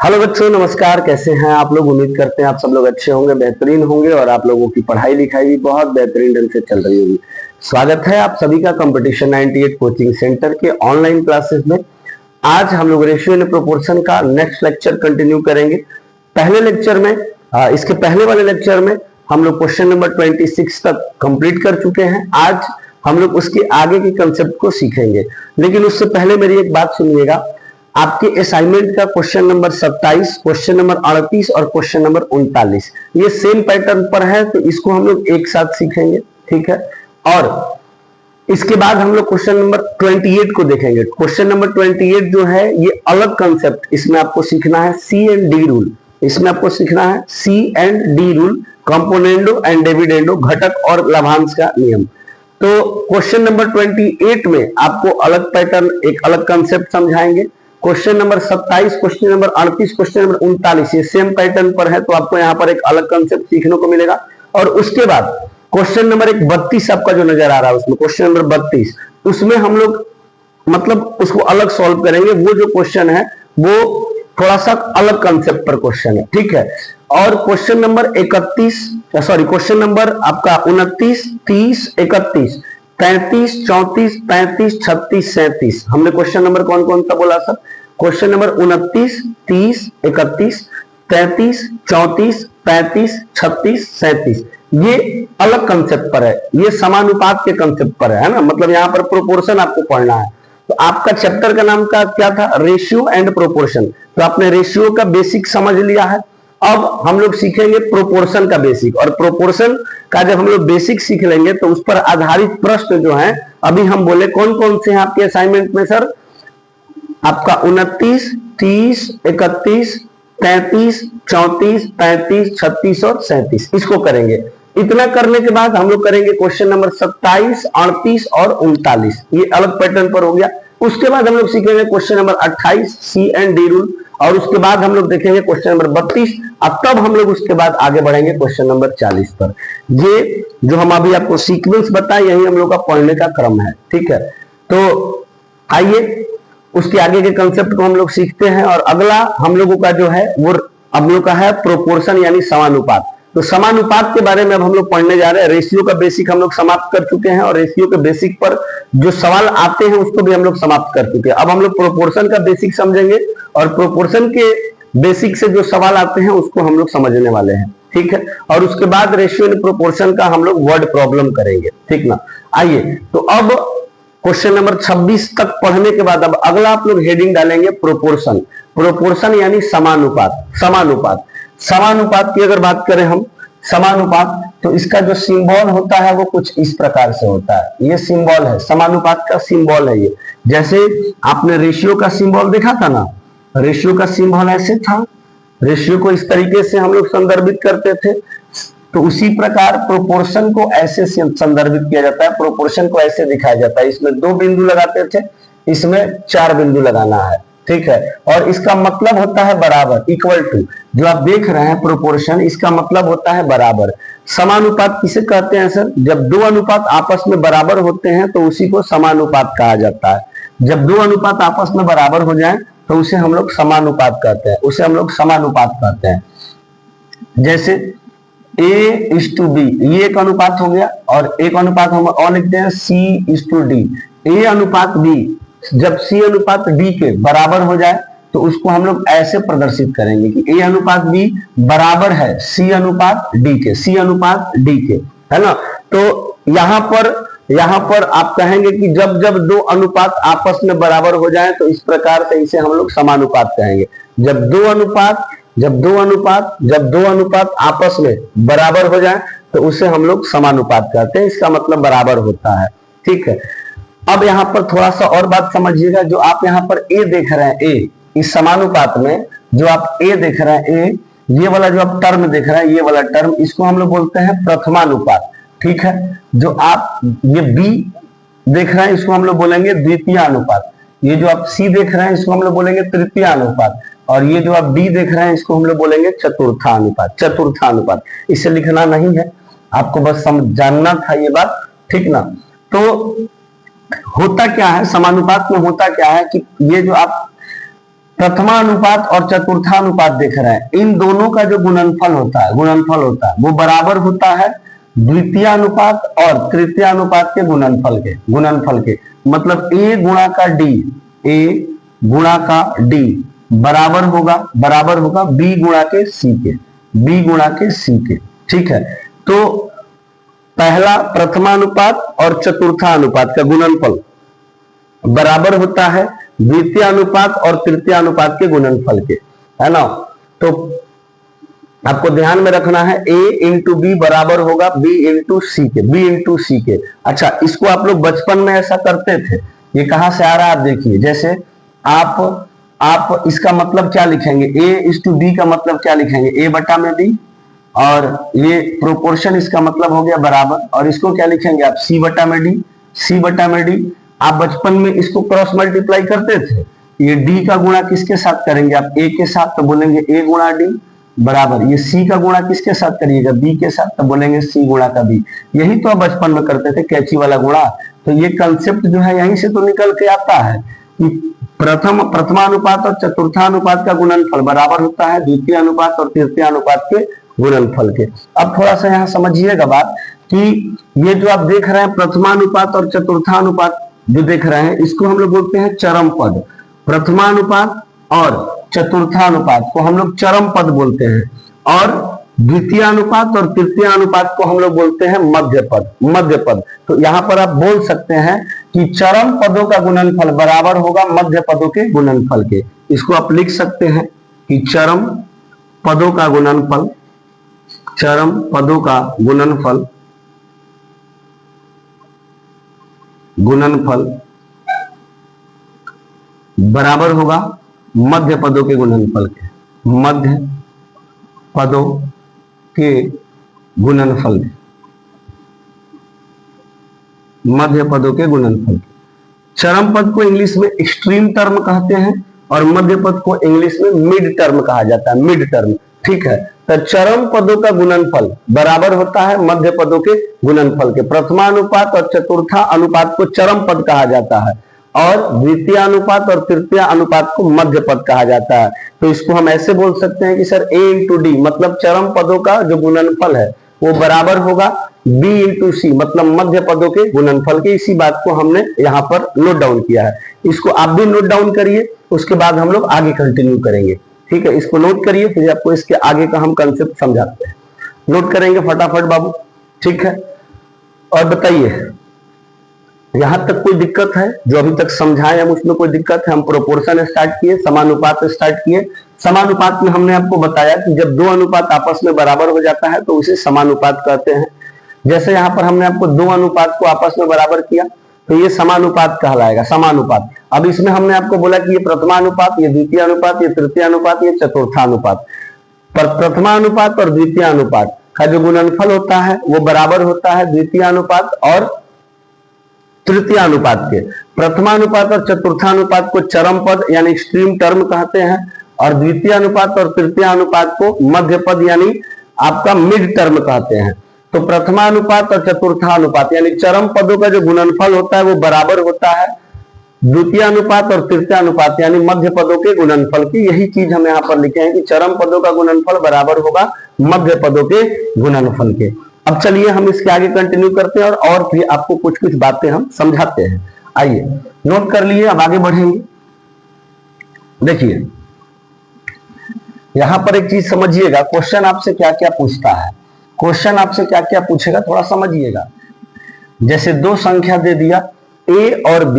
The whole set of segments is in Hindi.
हेलो बच्चों, नमस्कार। कैसे हैं आप लोग? उम्मीद करते हैं आप सब लोग अच्छे होंगे, बेहतरीन होंगे और आप लोगों की पढ़ाई लिखाई भी बहुत बेहतरीन ढंग से चल रही होगी। स्वागत है आप सभी का कंपटीशन 98 कोचिंग सेंटर के ऑनलाइन क्लासेस में। आज हम लोग रेशियो एंड प्रोपोर्शन का नेक्स्ट लेक्चर कंटिन्यू करेंगे। पहले लेक्चर में इसके पहले वाले लेक्चर में हम लोग क्वेश्चन नंबर 26 तक कंप्लीट कर चुके हैं। आज हम लोग उसके आगे के कंसेप्ट को सीखेंगे, लेकिन उससे पहले मेरी एक बात सुनिएगा। आपके असाइनमेंट का क्वेश्चन नंबर 27, क्वेश्चन नंबर 38 और क्वेश्चन नंबर 39 ये सेम पैटर्न पर है, तो इसको हम लोग एक साथ सीखेंगे, ठीक है। और इसके बाद हम लोग क्वेश्चन नंबर 28 को देखेंगे। क्वेश्चन नंबर 28 जो है ये अलग कंसेप्ट, इसमें आपको सीखना है सी एंड डी रूल। इसमें आपको सीखना है C and D rule, componendo and dividendo, घटक और लाभांश का नियम। तो क्वेश्चन नंबर 28 में आपको अलग पैटर्न, एक अलग कंसेप्ट समझाएंगे। Question number 27, question number 38, question number 39 ये सेम पैटर्न पर है, तो आपको यहाँ पर एक अलग कंसेप्ट सीखने को मिलेगा। और उसके बाद क्वेश्चन नंबर 32 आपका जो नजर आ रहा है, उसमें क्वेश्चन नंबर 32, उसमें हम लोग मतलब उसको अलग सॉल्व करेंगे। वो जो क्वेश्चन है वो थोड़ा सा अलग कंसेप्ट पर क्वेश्चन है, ठीक है। और question number 31, sorry question number आपका 29, 30, 31, 33, 34, 35, 36, 37 हमने क्वेश्चन नंबर कौन कौन सा बोला सर? क्वेश्चन नंबर 29, 30, 31, 33, 34, 35, 36, 37 ये अलग कंसेप्ट पर है, ये समानुपात के कंसेप्ट पर है ना। मतलब यहाँ पर प्रोपोर्शन आपको पढ़ना है। तो आपका चैप्टर का नाम का क्या था? Ratio and proportion. तो आपने रेशियो का बेसिक समझ लिया है। अब हम लोग सीखेंगे प्रोपोर्शन का बेसिक, और प्रोपोर्शन का जब हम लोग बेसिक सीख लेंगे तो उस पर आधारित प्रश्न जो है, अभी हम बोले कौन कौन से हैं आपके असाइनमेंट में सर? आपका 29, 30, 31, 33, 34, 35, 36 और 37 इसको करेंगे। इतना करने के बाद हम लोग करेंगे क्वेश्चन नंबर 27, 38 और 39, ये अलग पैटर्न पर हो गया। उसके बाद हम लोग सीखेंगे question number 28 C and D rule, और उसके बाद हम लोग देखेंगे क्वेश्चन नंबर 32, और तब हम लोग उसके बाद आगे बढ़ेंगे क्वेश्चन नंबर 40 पर। ये जो हम अभी आपको सीक्वेंस बताए, यही हम लोग का पढ़ने का क्रम है, ठीक है। तो आइए उसके आगे के कंसेप्ट को हम लोग सीखते हैं। और अगला हम लोगों का जो है वो हम लोग का है प्रोपोर्शन यानी समानुपात। तो समानुपात के बारे में अब हम लोग पढ़ने जा रहे हैं। रेशियो का बेसिक हम लोग समाप्त कर चुके हैं, और रेशियो के बेसिक पर जो सवाल आते हैं उसको भी हम लोग समाप्त कर चुके हैं। अब हम लोग प्रोपोर्शन का बेसिक समझेंगे, और प्रोपोर्शन के बेसिक से जो सवाल आते हैं उसको हम लोग समझने वाले हैं, ठीक है। और उसके बाद रेशियो एंड प्रोपोर्शन का हम लोग वर्ड प्रॉब्लम करेंगे, ठीक ना। आइए, तो अब क्वेश्चन नंबर 26 तक पढ़ने के बाद अब अगला आप लोग हेडिंग डालेंगे प्रोपोर्शन। प्रोपोर्शन यानी समानुपात। समानुपात, समानुपात की अगर बात करें हम, समानुपात, तो इसका जो सिंबल होता है वो कुछ इस प्रकार से होता है। ये सिंबल है, समानुपात का सिंबल है ये। जैसे आपने रेशियो का सिंबल देखा था ना, रेशियो का सिंबल ऐसे था, रेशियो को इस तरीके से हम लोग संदर्भित करते थे। तो उसी प्रकार प्रोपोर्शन को ऐसे संदर्भित किया जाता है, प्रोपोर्शन को ऐसे दिखाया जाता है। इसमें 2 बिंदु लगाते थे, इसमें 4 बिंदु लगाना है, ठीक है। और इसका मतलब होता है बराबर, इक्वल टू। जो आप देख रहे हैं प्रोपोर्शन, इसका मतलब होता है बराबर। समानुपात किसे कहते हैं सर? जब 2 अनुपात आपस में बराबर होते हैं तो उसी को समानुपात कहा जाता है। जब 2 अनुपात आपस में बराबर हो जाए तो उसे हम लोग समानुपात कहते हैं, उसे हम लोग समानुपात कहते हैं। जैसे A:B, ये एक अनुपात हो गया, और एक अनुपात हम और लिखते हैं C:D। A अनुपात B, जब C अनुपात D के बराबर हो जाए तो उसको हम लोग ऐसे प्रदर्शित करेंगे कि A अनुपात B बराबर है C अनुपात D के, C अनुपात D के, है ना। तो यहाँ पर आप कहेंगे कि जब जब 2 अनुपात आपस में बराबर हो जाए तो इस प्रकार से इसे हम लोग समानुपात कहेंगे। जब दो अनुपात आपस में बराबर हो जाए तो उसे हम लोग समानुपात कहते हैं। इसका मतलब बराबर होता है, ठीक है। अब यहाँ पर थोड़ा सा और बात समझिएगा। जो आप यहाँ पर A देख रहे हैं, A, इस समानुपात में जो आप A देख रहे हैं, A, ये वाला जो आप टर्म देख रहे हैं, ये वाला टर्म, इसको हम लोग बोलते हैं प्रथमानुपात, ठीक है। जो आप ये B देख रहे हैं, इसको हम लोग बोलेंगे द्वितीय अनुपात। ये जो आप C देख रहे हैं, इसको हम लोग बोलेंगे तृतीय अनुपात। और ये जो आप D देख रहे हैं, इसको हम लोग बोलेंगे चतुर्थानुपात। चतुर्थानुपात इसे लिखना नहीं है, आपको बस जानना था ये बात, ठीक ना। तो होता क्या है समानुपात में, होता क्या है कि ये जो आप प्रथमानुपात और चतुर्थानुपात देख रहे हैं, इन दोनों का जो गुणनफल होता है वो बराबर होता है द्वितीयानुपात और तृतीयानुपात के गुणनफल के मतलब a गुणा का d बराबर होगा b गुणा के c के। ठीक है, तो पहला प्रथमानुपात और चतुर्थानुपात का गुणनफल बराबर होता है द्वितीयानुपात और तृतीयानुपात के गुणनफल के, है ना। तो आपको ध्यान में रखना है a इंटू बी बराबर होगा b इंटू सी के। अच्छा, इसको आप लोग बचपन में ऐसा करते थे, ये कहां से आ रहा है आप देखिए। जैसे आप इसका मतलब क्या लिखेंगे, a इस टू बी का मतलब क्या लिखेंगे, a बटा में b, और ये प्रोपोर्शन इसका मतलब हो गया बराबर, और इसको क्या लिखेंगे आप c बटा में d। आप बचपन में इसको क्रॉस मल्टीप्लाई करते थे, ये d का गुणा किसके साथ करेंगे आप, a के साथ, तो बोलेंगे a गुणा d बराबर, ये c का गुणा किसके साथ करिएगा, b के साथ, तो बोलेंगे c गुणा का b। यही तो आप बचपन में करते थे, कैंची वाला गुणा। तो ये कंसेप्ट जो है यहीं से तो निकल के आता है कि प्रथमानुपात और चतुर्थानुपात का गुणनफल बराबर होता है द्वितीय अनुपात और तृतीय अनुपात के गुणनफल के। अब थोड़ा सा यहाँ समझिएगा बात कि ये जो आप देख रहे हैं प्रथमानुपात और चतुर्थानुपात जो देख रहे हैं, इसको हम लोग बोलते हैं चरम पद। प्रथमानुपात और चतुर्थानुपात को हम लोग चरम पद बोलते हैं, और द्वितीयानुपात और तृतीयानुपात को हम लोग बोलते हैं मध्य पद। तो यहाँ पर आप बोल सकते हैं कि चरम पदों का गुणनफल बराबर होगा मध्य पदों के गुणनफल के। इसको आप लिख सकते हैं कि चरम पदों का गुणनफल बराबर होगा मध्य पदों के गुणनफल के, चरम पद को इंग्लिश में एक्सट्रीम टर्म कहते हैं और मध्य पद को इंग्लिश में मिड टर्म कहा जाता है, मिड टर्म। ठीक है, तो चरम पदों का गुणनफल बराबर होता है मध्य पदों के गुणनफल के। प्रथमानुपात और चतुर्था अनुपात को चरम पद कहा जाता है और द्वितीय अनुपात और तृतीय अनुपात को मध्य पद कहा जाता है। तो इसको हम ऐसे बोल सकते हैं कि सर a इंटू डी मतलब चरम पदों का जो गुणनफल है वो बराबर होगा b इंटू सी मतलब मध्य पदों के गुणनफल के। इसी बात को हमने यहाँ पर नोट डाउन किया है, इसको आप भी नोट डाउन करिए, उसके बाद हम लोग आगे कंटिन्यू करेंगे। ठीक है, इसको नोट करिए, फिर आपको इसके आगे का हम कंसेप्ट समझाते हैं। नोट करेंगे फटाफट बाबू। ठीक है, और बताइए यहां तक कोई दिक्कत है? जो अभी तक समझाए हम उसमें कोई दिक्कत है? हम प्रोपोर्शन स्टार्ट किए, समानुपात स्टार्ट किए। समानुपात में हमने आपको बताया कि जब दो अनुपात आपस में बराबर हो जाता है तो उसे समानुपात कहते हैं। जैसे यहाँ पर हमने आपको दो अनुपात को आपस में बराबर किया तो ये समानुपात कहलाएगा, समानुपात। अब इसमें हमने आपको बोला कि ये प्रथमानुपात, ये द्वितीय अनुपात, ये तृतीय अनुपात, ये चतुर्थानुपात। पर प्रथमानुपात और द्वितीय अनुपात का जो गुणनफल होता है वो बराबर होता है द्वितीय अनुपात और तृतीय अनुपात के। प्रथमानुपात और चतुर्थानुपात को चरम पद यानी एक्सट्रीम टर्म कहते हैं और द्वितीय अनुपात और तृतीय अनुपात को मध्य पद यानी आपका मिड टर्म कहते हैं। तो प्रथमानुपात और चतुर्थानुपात यानी चरम पदों का जो गुणनफल होता है वो बराबर होता है द्वितीय अनुपात और तृतीय अनुपात यानी मध्य पदों के गुणनफल की। यही चीज हम यहाँ पर लिखे हैं कि चरम पदों का गुणनफल बराबर होगा मध्य पदों के गुणनफल के। अब चलिए हम इसके आगे कंटिन्यू करते हैं और फिर आपको कुछ कुछ बातें हम समझाते हैं। आइए नोट कर लिए, अब आगे बढ़ेंगे। देखिए यहां पर एक चीज समझिएगा, क्वेश्चन आपसे क्या क्या पूछता है, क्वेश्चन आपसे क्या क्या पूछेगा थोड़ा समझिएगा। जैसे दो संख्या दे दिया a और b,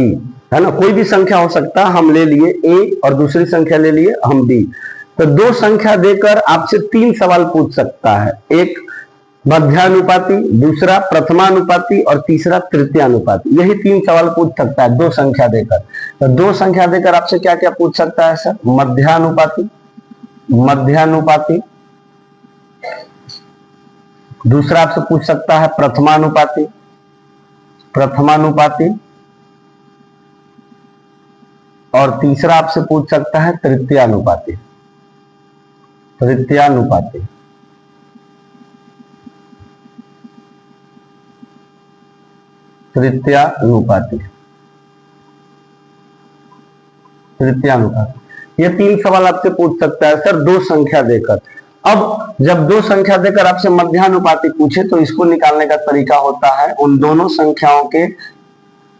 है ना, कोई भी संख्या हो सकता है, हम ले लिए a और दूसरी संख्या ले लिए हम b। तो दो संख्या देकर आपसे तीन सवाल पूछ सकता है, एक मध्यानुपाती, दूसरा प्रथमानुपाती और तीसरा तृतीयानुपाती। यही तीन सवाल पूछ सकता है दो संख्या देकर। तो दो संख्या देकर आपसे क्या क्या पूछ सकता है सर? मध्यानुपाती, दूसरा आपसे पूछ सकता है प्रथमानुपाती और तीसरा आपसे पूछ सकता है तृतीयानुपाती। तृतीयानुपाती। ये 3 सवाल आपसे पूछ सकता है सर 2 संख्या देकर। अब जब 2 संख्या देकर आपसे मध्यानुपाती पूछे तो इसको निकालने का तरीका होता है उन दोनों संख्याओं के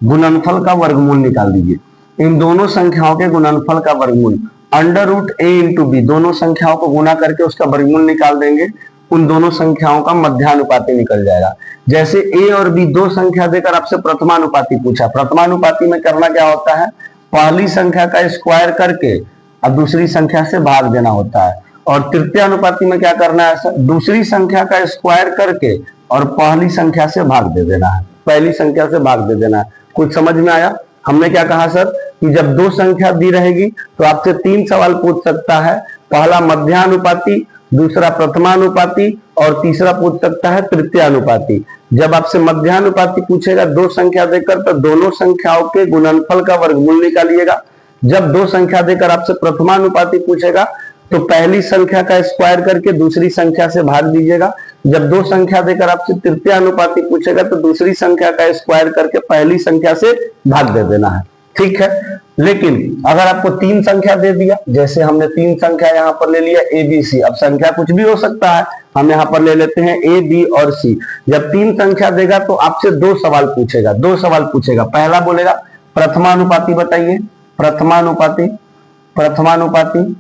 गुणनफल का वर्गमूल निकाल दीजिए। इन दोनों संख्याओं के गुणनफल का वर्गमूल अंडर रूट ए इंटू बी, दोनों संख्याओं को गुणा करके उसका वर्गमूल निकाल देंगे, उन दोनों संख्याओं का मध्यानुपाती निकल जाएगा। जैसे ए और बी 2 संख्या देकर आपसे प्रथमानुपाती पूछा, प्रथमानुपाती में करना क्या होता है, पहली संख्या का स्क्वायर करके अब दूसरी संख्या से भाग देना होता है। और तृतीयानुपाती में क्या करना है सर, दूसरी संख्या का स्क्वायर करके और पहली संख्या से भाग दे देना है, पहली संख्या से भाग दे देना है। कुछ समझ में आया? हमने क्या कहा सर कि जब 2 संख्या दी रहेगी तो आपसे 3 सवाल पूछ सकता है, पहला मध्यानुपाती, दूसरा प्रथमानुपाती और तीसरा पूछ सकता है तृतीयानुपाती। जब आपसे मध्यानुपाती पूछेगा 2 संख्या देकर तो दोनों संख्याओं के गुणनफल का वर्गमूल निकालिएगा। जब 2 संख्या देकर आपसे प्रथमानुपाती पूछेगा तो पहली संख्या का स्क्वायर करके दूसरी संख्या से भाग दीजिएगा। जब 2 संख्या देकर आपसे तृतीयानुपाती पूछेगा तो दूसरी संख्या का स्क्वायर करके पहली संख्या से भाग दे देना है, ठीक है। लेकिन अगर आपको 3 संख्या दे दिया, जैसे हमने 3 संख्या यहाँ पर ले लिया ए बी सी, अब संख्या कुछ भी हो सकता है, हम यहाँ पर ले लेते हैं ए बी और सी। जब 3 संख्या देगा तो आपसे 2 सवाल पूछेगा, 2 सवाल पूछेगा। पहला बोलेगा प्रथमानुपाती बताइए, प्रथमानुपाती, प्रथमानुपाती,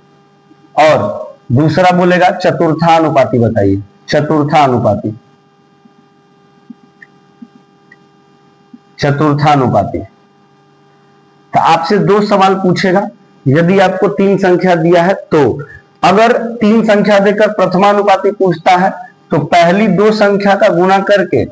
और दूसरा बोलेगा चतुर्थानुपाती बताइए, चतुर्थानुपाती, चतुर्थानुपाती। तो आपसे 2 सवाल पूछेगा। यदि आपको 3 संख्या दिया है तो अगर 3 संख्या देकर प्रथमानुपाती पूछता है तो पहली 2 संख्या का गुणा करके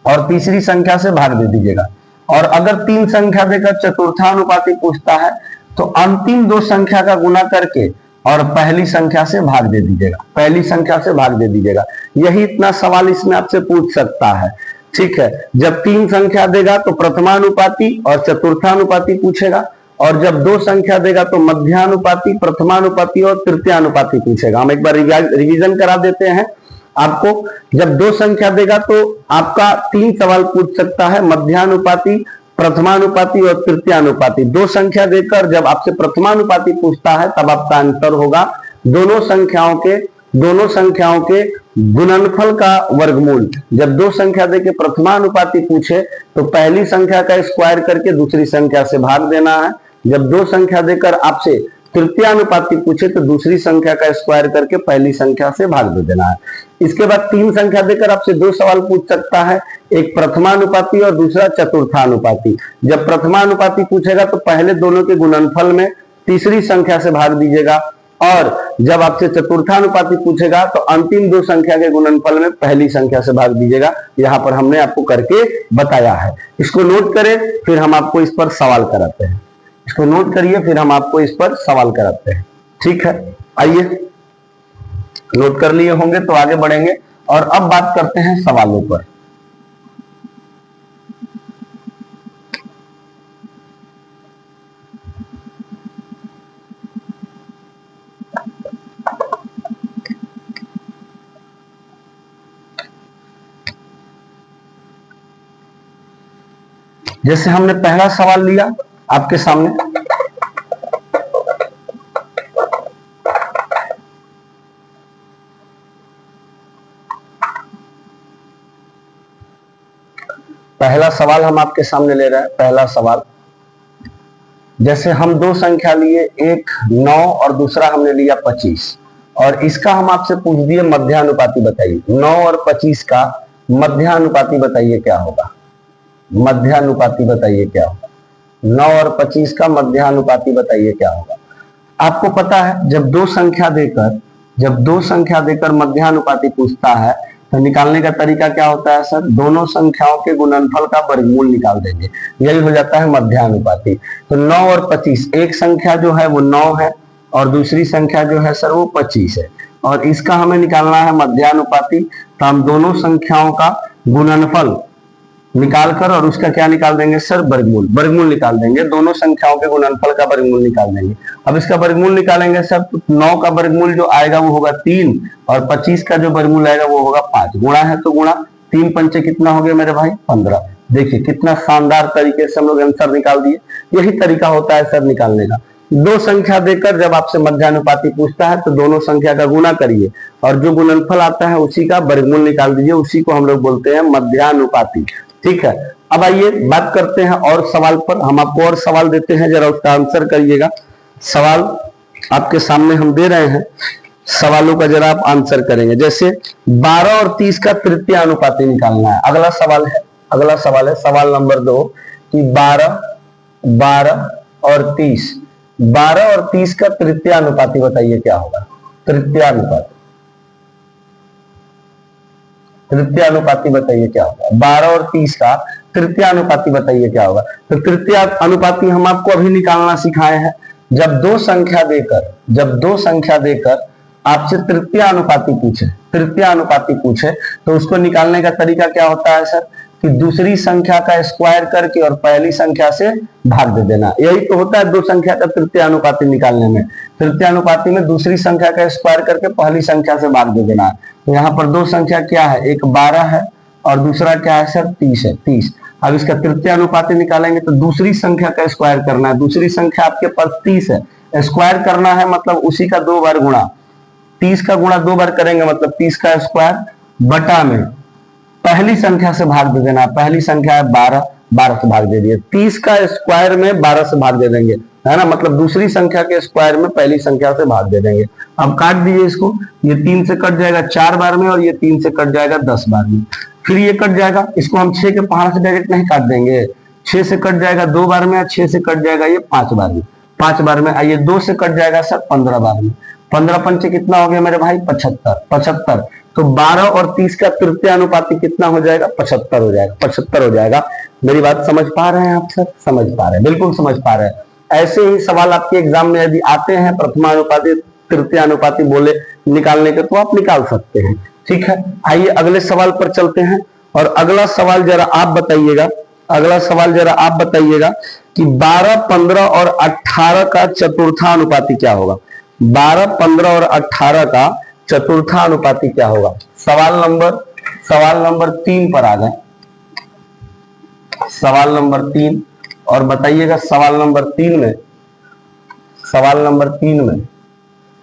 और तीसरी संख्या से भाग दे दीजिएगा। और अगर 3 संख्या देकर चतुर्थानुपाती पूछता है तो अंतिम 2 संख्या का गुणा करके और पहली संख्या से भाग दे दीजिएगा, पहली संख्या से भाग दे दीजिएगा। यही इतना सवाल इसमें आपसे पूछ सकता है, ठीक है। जब 3 संख्या देगा तो प्रथमानुपाती और चतुर्थानुपाती पूछेगा, और जब 2 संख्या देगा तो मध्यानुपाती, प्रथमानुपाती और तृतीयानुपाती पूछेगा। हम एक बार रिवीजन करा देते हैं आपको। जब 2 संख्या देगा तो आपका 3 सवाल पूछ सकता है, मध्यानुपाती, प्रथमानुपाती और तृतीयानुपाती। 2 संख्या देकर जब आपसे प्रथमानुपाती पूछता है तब आपका आंसर होगा दोनों संख्याओं के गुणनफल का वर्गमूल। जब 2 संख्या देके प्रथमानुपाती पूछे तो पहली संख्या का स्क्वायर करके दूसरी संख्या से भाग देना है। जब 2 संख्या देकर आपसे तृतीयानुपाती पूछे तो दूसरी संख्या का स्क्वायर करके पहली संख्या से भाग दे देना है। इसके बाद 3 संख्या देकर आपसे 2 सवाल पूछ सकता है, एक प्रथमानुपाती और दूसरा चतुर्थानुपाती। जब प्रथमानुपाती पूछेगा तो पहले दोनों के गुणनफल में तीसरी संख्या से भाग दीजिएगा, और जब आपसे चतुर्थानुपाती पूछेगा तो अंतिम 2 संख्या के गुणनफल में पहली संख्या से भाग दीजिएगा। यहाँ पर हमने आपको करके बताया है, इसको नोट करें फिर हम आपको इस पर सवाल कराते हैं। इसको नोट करिए फिर हम आपको इस पर सवाल कराते हैं, ठीक है। आइए, नोट कर लिए होंगे तो आगे बढ़ेंगे और अब बात करते हैं सवालों पर। जैसे हमने पहला सवाल लिया आपके सामने, पहला सवाल हम आपके सामने ले रहे हैं। पहला सवाल, जैसे हम 2 संख्या लिए, एक 9 और दूसरा हमने लिया 25, और इसका हम आपसे पूछ दिए मध्यानुपाती बताइए। 9 और 25 का मध्यानुपाती बताइए क्या होगा, मध्यानुपाती बताइए क्या होगा। 9 और 25 का मध्यानुपाती बताइए क्या होगा। आपको पता है जब 2 संख्या देकर मध्यानुपाती पूछता है तो निकालने का तरीका क्या होता है सर, दोनों संख्याओं के गुणनफल का वर्गमूल निकाल देंगे, यही हो जाता है मध्यानुपाती। तो 9 और 25, एक संख्या जो है वो 9 है और दूसरी संख्या जो है सर वो 25 है, और इसका हमें निकालना है मध्यानुपाती। तो हम दोनों संख्याओं का गुणनफल निकालकर और उसका क्या निकाल देंगे सर, वर्गमूल, वर्गमूल निकाल देंगे। दोनों संख्याओं के गुणनफल का वर्गमूल निकाल देंगे। अब इसका वर्गमूल निकालेंगे सर, तो 9 का वर्गमूल जो आएगा वो होगा 3 और 25 का जो वर्गमूल आएगा वो होगा 5। गुणा है तो गुणा, 3 पंचे कितना हो गया मेरे भाई, 15। देखिए कितना शानदार तरीके से हम लोग आंसर निकाल दिए। यही तरीका होता है सर निकालने का। दो संख्या देकर जब आपसे मध्यानुपाती पूछता है तो दोनों संख्या का गुणा करिए और जो गुणनफल आता है उसी का वर्गमूल निकाल दीजिए, उसी को हम लोग बोलते हैं मध्यानुपाती। ठीक है, अब आइए बात करते हैं और सवाल पर। हम आपको और सवाल देते हैं, जरा उसका आंसर करिएगा। सवाल आपके सामने हम दे रहे हैं, सवालों का जरा आप आंसर करेंगे। जैसे 12 और 30 का तृतीय अनुपाती निकालना है। अगला सवाल है सवाल नंबर 2 कि 12 और 30 का तृतीय अनुपाती बताइए क्या होगा। तृतीय अनुपाती बताइए क्या होगा। 12 और 30 का तृतीय अनुपाती बताइए क्या होगा। तो तृतीय अनुपाती हम आपको अभी निकालना सिखाए हैं। जब दो संख्या देकर आपसे तृतीय अनुपाती पूछे तो उसको निकालने का तरीका क्या होता है सर, कि दूसरी संख्या का स्क्वायर करके और पहली संख्या से भाग दे देना। यही तो होता है दो संख्या का तृतीय अनुपाती निकालने में। तृतीय अनुपाती में दूसरी संख्या का स्क्वायर करके पहली संख्या से भाग दे देना। तो यहाँ पर दो संख्या क्या है, एक 12 है और दूसरा क्या है सर, 30 है। 30, अब इसका तृतीय अनुपाती निकालेंगे तो दूसरी संख्या का स्क्वायर करना है। दूसरी संख्या आपके पास 30 है, स्क्वायर करना है मतलब उसी का 2 बार गुणा। 30 का गुणा 2 बार करेंगे मतलब 30 का स्क्वायर बटा में पहली संख्या से भाग दे देना। पहली संख्या है 12, 12 से भाग दे दिए। 30 का स्क्वायर में 12 से भाग दे देंगे, है ना, मतलब दूसरी संख्या के स्क्वायर में पहली संख्या से भाग दे देंगे। अब काट दीजिए इसको, ये 3 से कट जाएगा 4 बार में और ये 3 से कट जाएगा 10 बार में। फिर ये कट जाएगा, इसको हम 6 के पहाड़ से डायरेक्ट नहीं काट देंगे। 6 से कट जाएगा 2 बार में, 6 से कट जाएगा ये 5 बार में। 5 बार में आइए 2 से कट जाएगा सर 15 बार में। 15 पंचे कितना हो गया मेरे भाई, 75। तो 12 और 30 का तृतीय अनुपाती कितना हो जाएगा, 75 हो जाएगा। 75 हो जाएगा। मेरी बात समझ पा रहे हैं आप सर? समझ पा रहे हैं, बिल्कुल समझ पा रहे हैं। ऐसे ही सवाल आपके एग्जाम में यदि आते हैं प्रथमानुपाती तृतीय अनुपाती बोले निकालने के, तो आप निकाल सकते हैं। ठीक है, आइए अगले सवाल पर चलते हैं। और अगला सवाल जरा आप बताइएगा कि 12, 15 और 18 का चतुर्थानुपाती क्या होगा। 12, 15 और 18 का चतुर्थानुपाती क्या होगा। सवाल नंबर 3 पर आ गए। सवाल नंबर 3 और बताइएगा सवाल नंबर 3 में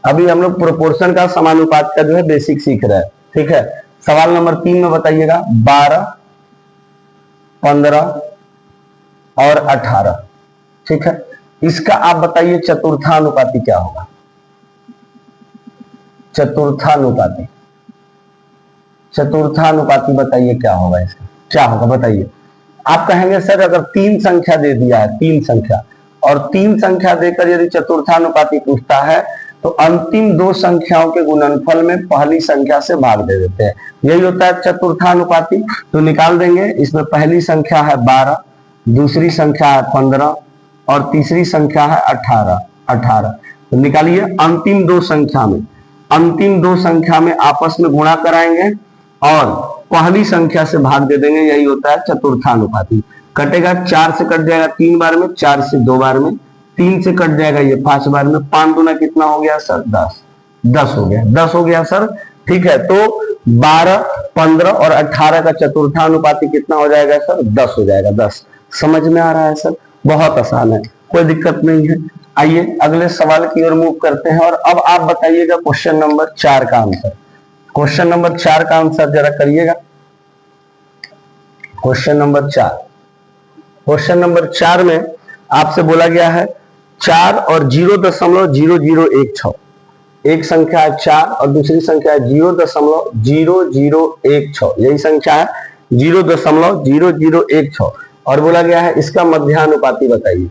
अभी हम लोग प्रोपोर्शन का समानुपात का जो है बेसिक सीख रहे हैं। ठीक है, सवाल नंबर 3 में बताइएगा 12, 15 और 18। ठीक है, इसका आप बताइए चतुर्थानुपाती क्या होगा। चतुर्थानुपाती बताइए क्या होगा, इसका क्या होगा बताइए। आप कहेंगे सर अगर 3 संख्या दे दिया है, 3 संख्या और 3 संख्या देकर यदि चतुर्थानुपाती पूछता है तो अंतिम 2 संख्याओं के गुणनफल में पहली संख्या से भाग दे देते हैं। यही होता है चतुर्थानुपाती। तो निकाल देंगे, इसमें पहली संख्या है 12, दूसरी संख्या है 15 और तीसरी संख्या है 18। तो निकालिए अंतिम 2 संख्या में आपस में गुणा कराएंगे और पहली संख्या से भाग दे देंगे। यही होता है चतुर्थानुपाती। कटेगा, 4 से कट जाएगा 3 बार में, 4 से 2 बार में, 3 से कट जाएगा ये 5 बार में। 5 दूना कितना हो गया सर, 10 हो गया सर। ठीक है, तो 12, 15 और 18 का चतुर्थानुपाती कितना हो जाएगा सर, 10 हो जाएगा। 10 समझ में आ रहा है सर? बहुत आसान है, कोई दिक्कत नहीं है। आइए अगले सवाल की ओर मूव करते हैं और अब आप बताइएगा क्वेश्चन नंबर 4 का आंसर। क्वेश्चन नंबर 4 का आंसर जरा करिएगा। क्वेश्चन नंबर 4 में आपसे बोला गया है 4 और 0.0016। एक संख्या है 4 और दूसरी संख्या है 0.0016। यही संख्या है 0.0016 और बोला गया है इसका मध्यानुपाती बताइए।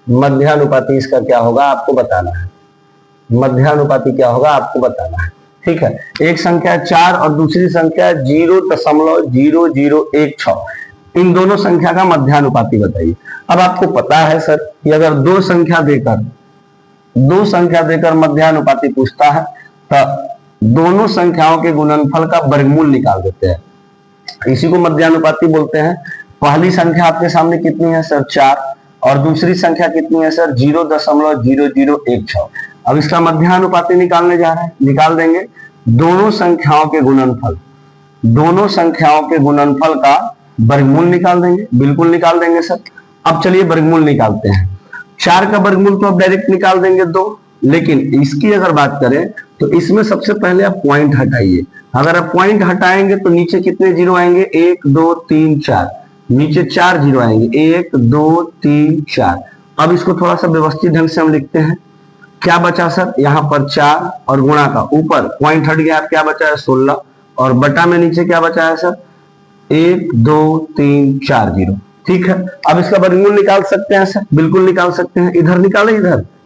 मध्यानुपाती इसका क्या होगा आपको बताना है। मध्यानुपाती क्या होगा आपको बताना है। ठीक है, एक संख्या 4 और दूसरी संख्या 0.0016। इन दोनों संख्या का मध्यानुपाती बताइए। अब आपको पता है सर कि अगर 2 संख्या देकर मध्यानुपाती पूछता है तो दोनों संख्याओं के गुणनफल का वर्गमूल निकाल देते हैं, इसी को मध्यानुपाती बोलते हैं। पहली संख्या आपके सामने कितनी है सर, 4 और दूसरी संख्या कितनी है सर, 0.0016। अब इसका मध्यानुपाती निकालने जा रहे हैं, निकाल देंगे। दोनों संख्याओं के गुणनफल का वर्गमूल निकाल देंगे, बिल्कुल निकाल देंगे सर। अब चलिए वर्गमूल निकालते हैं। 4 का वर्गमूल तो अब डायरेक्ट निकाल देंगे 2, लेकिन इसकी अगर बात करें तो इसमें सबसे पहले आप पॉइंट हटाइए। अगर आप पॉइंट हटाएंगे तो नीचे कितने जीरो आएंगे, 1 2 3 4, नीचे 4 जीरो आएंगे, 1 2 3 4। अब इसको थोड़ा सा व्यवस्थित ढंग से हम लिखते हैं। क्या बचा सर, यहाँ पर 4 और गुणा का ऊपर पॉइंट हट गया, क्या बचा है 16, और बटा में नीचे क्या बचा है सर 1 2 3 4 जीरो। ठीक है, अब इसका वर्गमूल निकाल सकते हैं सर, बिल्कुल निकाल सकते हैं। इधर निकाले,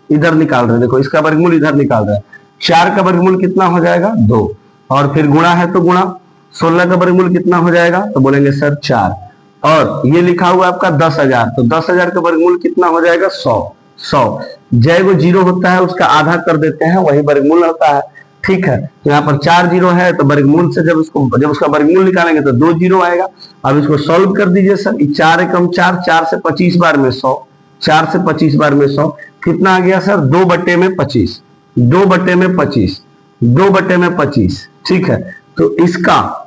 इधर निकाल रहे हैं, देखो इसका वर्गमूल इधर निकाल रहा है। 4 का वर्गमूल कितना हो जाएगा 2, और फिर गुणा है तो गुणा, 16 का वर्गमूल कितना हो जाएगा, तो बोलेंगे सर 4, और ये लिखा हुआ आपका 10,000, तो 10,000 का वर्गमूल कितना हो जाएगा 100। जय वो जीरो होता है उसका आधा कर देते हैं, वही वर्गमूल होता है। ठीक है, तो यहाँ पर 4 जीरो है, तो वर्गमूल से जब उसका वर्गमूल निकालेंगे तो 2 जीरो आएगा। अब इसको सॉल्व कर दीजिए सर, 4 एकम 4, 4 से 25 बार में 100, 4 से 25 बार में 100, कितना आ गया सर 2 बटे में 25, 2 बटे में 25, 2 बटे में 25। ठीक है, तो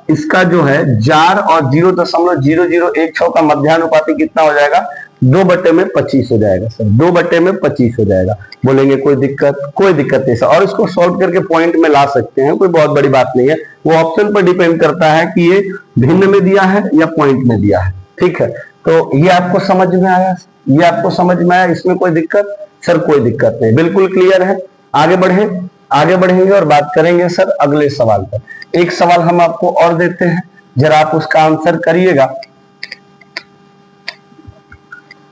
इसका जो है जार और 0.0016 का मध्यानुपाती कितना हो जाएगा, 2 बटे में 25 हो जाएगा सर, 2 बटे में 25 हो जाएगा। बोलेंगे कोई दिक्कत नहीं सर, और इसको सॉल्व करके पॉइंट में ला सकते हैं, कोई बहुत बड़ी बात नहीं है। वो ऑप्शन पर डिपेंड करता है कि ये भिन्न में दिया है या पॉइंट में दिया है। ठीक है, तो ये आपको समझ में आया, ये आपको समझ में आया, इसमें कोई दिक्कत सर, कोई दिक्कत नहीं, बिल्कुल क्लियर है। आगे बढ़ेंगे और बात करेंगे सर अगले सवाल पर। एक सवाल हम आपको और देते हैं, जरा आप उसका आंसर करिएगा।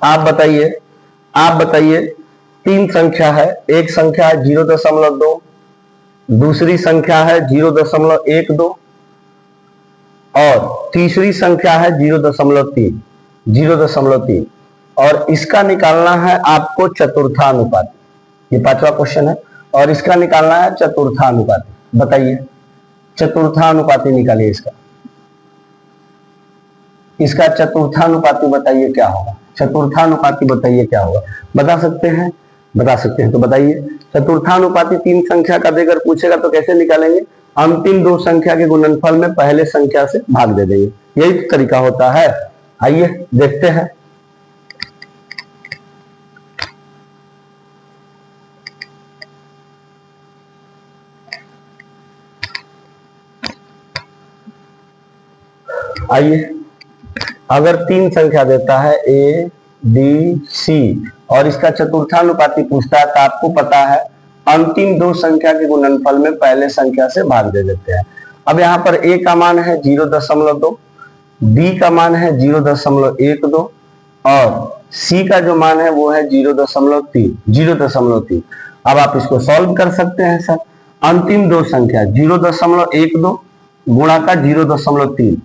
आप बताइए 3 संख्या है, एक संख्या है 0.2, दूसरी संख्या है 0.12 और तीसरी संख्या है 0.3, और इसका निकालना है आपको चतुर्थानुपाती। ये 5वां क्वेश्चन है, और इसका निकालना है चतुर्थानुपाती। बताइए चतुर्थानुपाती निकालिए इसका चतुर्थानुपाती बताइए क्या होगा, चतुर्थानुपाती बताइए क्या होगा। बता सकते हैं तो बताइए। चतुर्थानुपाती 3 संख्या का देकर पूछेगा तो कैसे निकालेंगे, अंतिम 2 संख्या के गुणनफल में पहले संख्या से भाग दे देंगे, यही तरीका होता है। आइए देखते हैं। आइए, अगर 3 संख्या देता है A B C और इसका चतुर्थानुपाती पूछता है, तो आपको पता है अंतिम 2 संख्या के गुणनफल में पहले संख्या से भाग दे देते हैं। अब यहाँ पर A का मान है 0.2, B का मान है 0.12 और C का जो मान है वो है 0.3। अब आप इसको सॉल्व कर सकते हैं सर। अंतिम 2 संख्या 0.12 गुणा का 0.3,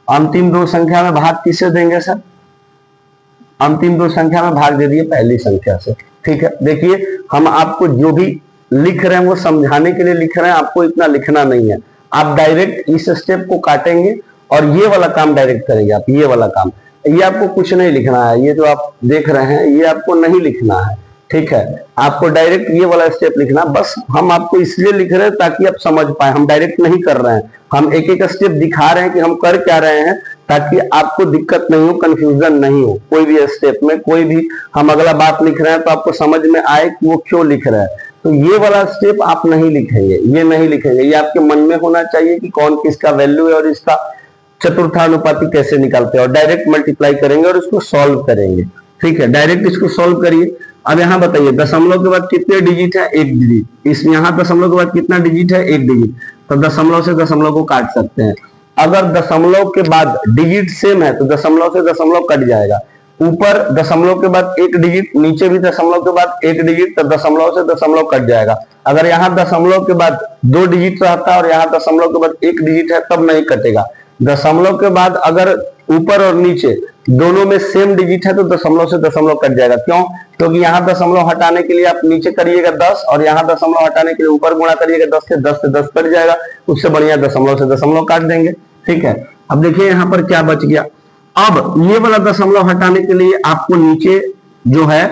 अंतिम 2 संख्या में भाग किसे देंगे सर, अंतिम 2 संख्या में भाग दे दिए पहली संख्या से। ठीक है, देखिए हम आपको जो भी लिख रहे हैं वो समझाने के लिए लिख रहे हैं, आपको इतना लिखना नहीं है। आप डायरेक्ट इस स्टेप को काटेंगे और ये वाला काम डायरेक्ट करेंगे आप, ये वाला काम, ये आपको कुछ नहीं लिखना है, ये जो आप देख रहे हैं ये आपको नहीं लिखना है। ठीक है, आपको डायरेक्ट ये वाला स्टेप लिखना, बस हम आपको इसलिए लिख रहे हैं ताकि आप समझ पाए, हम डायरेक्ट नहीं कर रहे हैं, हम एक एक स्टेप दिखा रहे हैं कि हम कर क्या रहे हैं, ताकि आपको दिक्कत नहीं हो, कंफ्यूजन नहीं हो। कोई भी स्टेप में कोई भी हम अगला बात लिख रहे हैं तो आपको समझ में आए कि वो क्यों लिख रहा है। तो ये वाला स्टेप आप नहीं लिखेंगे, ये नहीं लिखेंगे, ये आपके मन में होना चाहिए कि कौन किसका वैल्यू है और इसका चतुर्थानुपाती कैसे निकालते हैं, और डायरेक्ट मल्टीप्लाई करेंगे और इसको सॉल्व करेंगे। ठीक है, डायरेक्ट इसको सॉल्व करिए। अब यहाँ बताइए दशमलव के बाद कितने डिजिट है, 1 डिजिट। इसमें यहाँ दशमलव के बाद कितना डिजिट है, 1 डिजिट, तो दशमलव से दशमलव को काट सकते हैं। अगर दशमलव के बाद डिजिट सेम है तो दशमलव से दशमलव कट जाएगा, ऊपर दशमलव के बाद 1 डिजिट, नीचे भी दशमलव के बाद 1 डिजिट, तो दशमलव से दशमलव कट जाएगा। अगर यहाँ दशमलव के बाद 2 डिजिट रहता है और यहाँ दशमलव के बाद 1 डिजिट है तब नहीं कटेगा। दशमलव के बाद अगर ऊपर और नीचे दोनों में सेम डिजिट है तो दशमलव से दशमलव कट जाएगा। क्यों? क्योंकि यहाँ दशमलव हटाने के लिए आप नीचे करिएगा 10 और यहाँ दशमलव हटाने के लिए ऊपर गुणा करिएगा 10 से 10 कट जाएगा, उससे बढ़िया दशमलव से दशमलव काट देंगे। ठीक है, अब देखिए यहाँ पर क्या बच गया। अब ये वाला दशमलव हटाने के लिए आपको नीचे जो है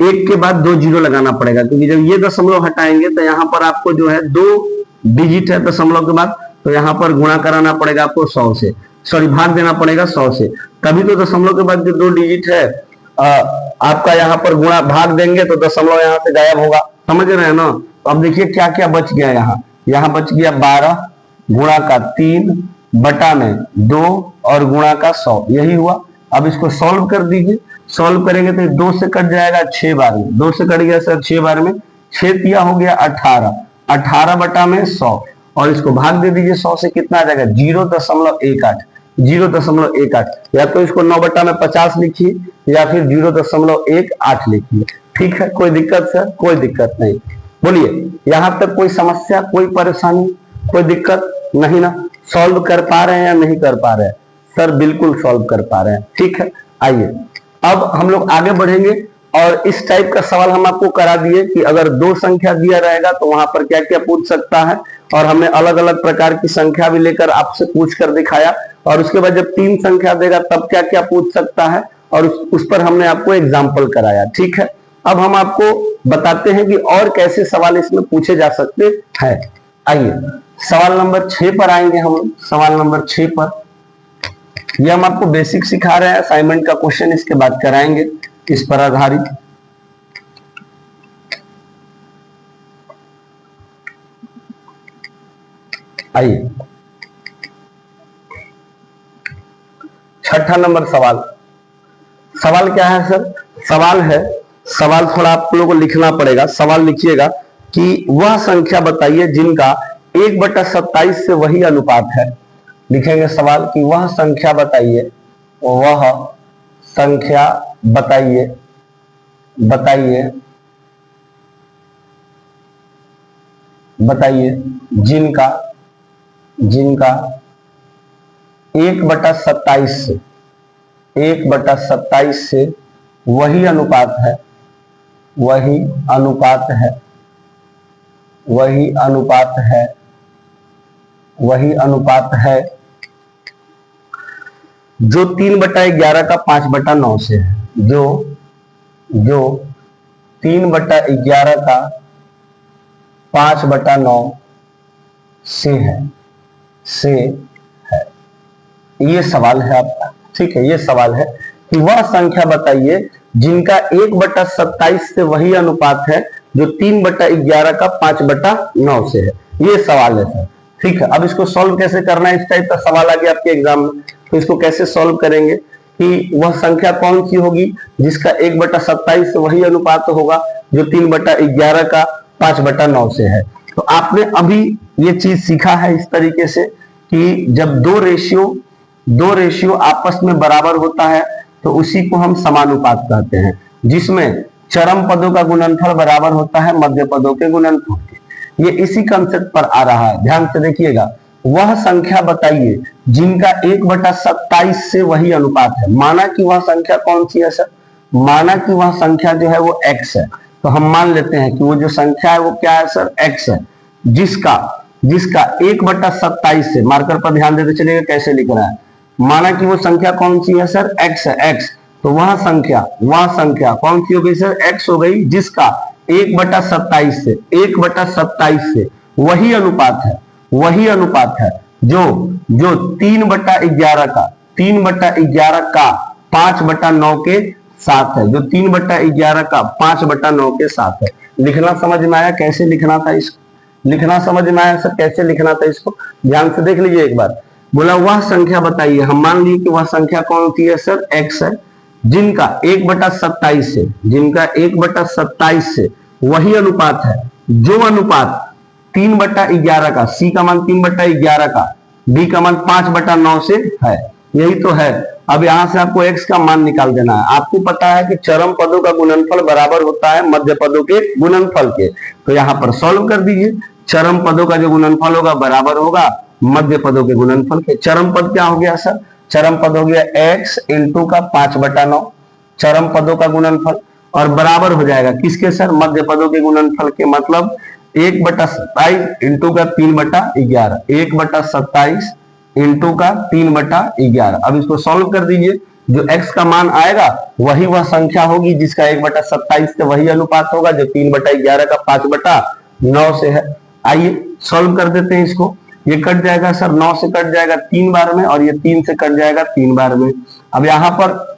1 के बाद 2 जीरो लगाना पड़ेगा, क्योंकि जब ये दशमलव हटाएंगे तो यहाँ पर आपको जो है 2 डिजिट है दशमलव के बाद, तो यहाँ पर गुणा कराना पड़ेगा आपको 100 से। सॉरी भाग देना पड़ेगा 100 से, तभी तो दशमलव के बाद जो 2 डिजिट है आपका यहाँ पर गुणा भाग देंगे तो दशमलव यहाँ से गायब होगा, समझ रहे हैं ना। तो अब देखिए क्या क्या बच गया, यहाँ बच गया 12 गुणा का 3 बटा में 2 और गुणा का 100, यही हुआ। अब इसको सॉल्व कर दीजिए, सॉल्व करेंगे तो 2 से कट जाएगा 6 बार में, 2 से कट गया सर 6 बार में, 6 तिया हो गया 18, 18 बटा में 100 और इसको भाग दे दीजिए 100 से, कितना आ जाएगा 0.18, 0.18, या तो इसको 9 बटा में 50 लिखिए या फिर 0.18 लिखिए, ठीक है। कोई दिक्कत सर? कोई दिक्कत नहीं। बोलिए यहां तक कोई समस्या, कोई परेशानी, कोई दिक्कत नहीं ना? सॉल्व कर पा रहे हैं या नहीं कर पा रहे हैं? सर बिल्कुल सॉल्व कर पा रहे हैं, ठीक है। आइए अब हम लोग आगे बढ़ेंगे और इस टाइप का सवाल हम आपको करा दिए कि अगर 2 संख्या दिया रहेगा तो वहां पर क्या क्या पूछ सकता है, और हमने अलग अलग प्रकार की संख्या भी लेकर आपसे पूछ कर दिखाया, और उसके बाद जब 3 संख्या देगा तब क्या क्या पूछ सकता है, और उस पर हमने आपको एग्जाम्पल कराया, ठीक है। अब हम आपको बताते हैं कि और कैसे सवाल इसमें पूछे जा सकते हैं। आइए सवाल नंबर 6 पर आएंगे हम लोग। सवाल नंबर 6 पर ये हम आपको बेसिक सिखा रहे हैं, असाइनमेंट का क्वेश्चन इसके बाद कराएंगे इस पर आधारित। आइए 6ठा नंबर सवाल। सवाल क्या है सर? सवाल है, सवाल थोड़ा आप लोगों को लिखना पड़ेगा। सवाल लिखिएगा कि वह संख्या बताइए जिनका 1/27 से वही अनुपात है। लिखेंगे सवाल कि वह संख्या बताइए, वह संख्या बताइए, बताइए बताइए जिनका 1/27 से 1/27 से वही अनुपात है, वही अनुपात है, वही अनुपात है, वही अनुपात है जो 3/11 का 5/9 से है, जो 3/11 का 5/9 से है, ये सवाल है आपका, ठीक है। ये सवाल है कि वह संख्या बताइए जिनका 1/27 से वही अनुपात है जो 3/11 का 5/9 से है। ये सवाल है सर, ठीक है। अब इसको सॉल्व कैसे करना है, इस टाइप का सवाल आ गया आपके एग्जाम में, तो इसको कैसे सॉल्व करेंगे कि वह संख्या कौन सी होगी जिसका 1/27 से वही अनुपात होगा जो 3/11 का 5/9 से है। तो आपने अभी ये चीज सीखा है इस तरीके से कि जब दो रेशियो आपस में बराबर होता है तो उसी को हम समानुपात कहते हैं, जिसमें चरम पदों का गुणनफल बराबर होता है मध्य पदों के गुणनफल के। ये इसी कंसेप्ट पर आ रहा है, ध्यान से देखिएगा। वह संख्या बताइए जिनका 1/27 से वही अनुपात है। माना कि वह संख्या कौन सी है सर? माना कि वह संख्या जो है वो x है, तो हम मान लेते हैं कि वो जो संख्या है वो क्या है सर? x है, जिसका 1/27 से, मार्कर पर ध्यान देते चलिएगा कैसे लिख रहा है। माना कि वो संख्या कौन सी है सर? x है, x। तो वह संख्या कौन सी हो गई सर? x हो गई, जिसका 1/27 से वही अनुपात है, वही अनुपात है जो 3/11 का 5/9 के साथ है, जो 3/11 का 5/9 के साथ है। लिखना समझ में आया कैसे लिखना था इसको? लिखना समझ में आया सर कैसे लिखना था इसको? ध्यान से देख लीजिए एक बार। बोला वह संख्या बताइए, हम मान लिए कि वह संख्या कौन सी है सर? x है, जिनका 1/27 से वही अनुपात है, जो अनुपात 3/11 का, c का मान 3/11 का, b का मान 5/9 से है। यही तो है। अब यहां से आपको x का मान निकाल देना है। आपको पता है कि चरम पदों का गुणनफल बराबर होता है मध्य पदों के गुणनफल के, तो यहां पर सॉल्व कर दीजिए। चरम पदों का जो गुणनफल होगा बराबर होगा मध्य पदों के गुणनफल के। चरम पद क्या हो गया सर? चरम पद हो गया x इंटू का 5/9, चरम पदों का गुणनफल, और बराबर हो जाएगा किसके सर? मध्य पदों के गुणनफल के। मतलब 1/27 इंटू का 3/11, 1/27 इंटू का 3/11। अब इसको सॉल्व कर दीजिए। जो x का मान आएगा वही वह संख्या होगी जिसका 1/27 से वही अनुपात होगा जो 3/11 का 5/9 से है। आइए सॉल्व कर देते हैं इसको। ये कट जाएगा सर 9 से कट जाएगा 3 बार में, और ये 3 से कट जाएगा 3 बार में। अब यहाँ पर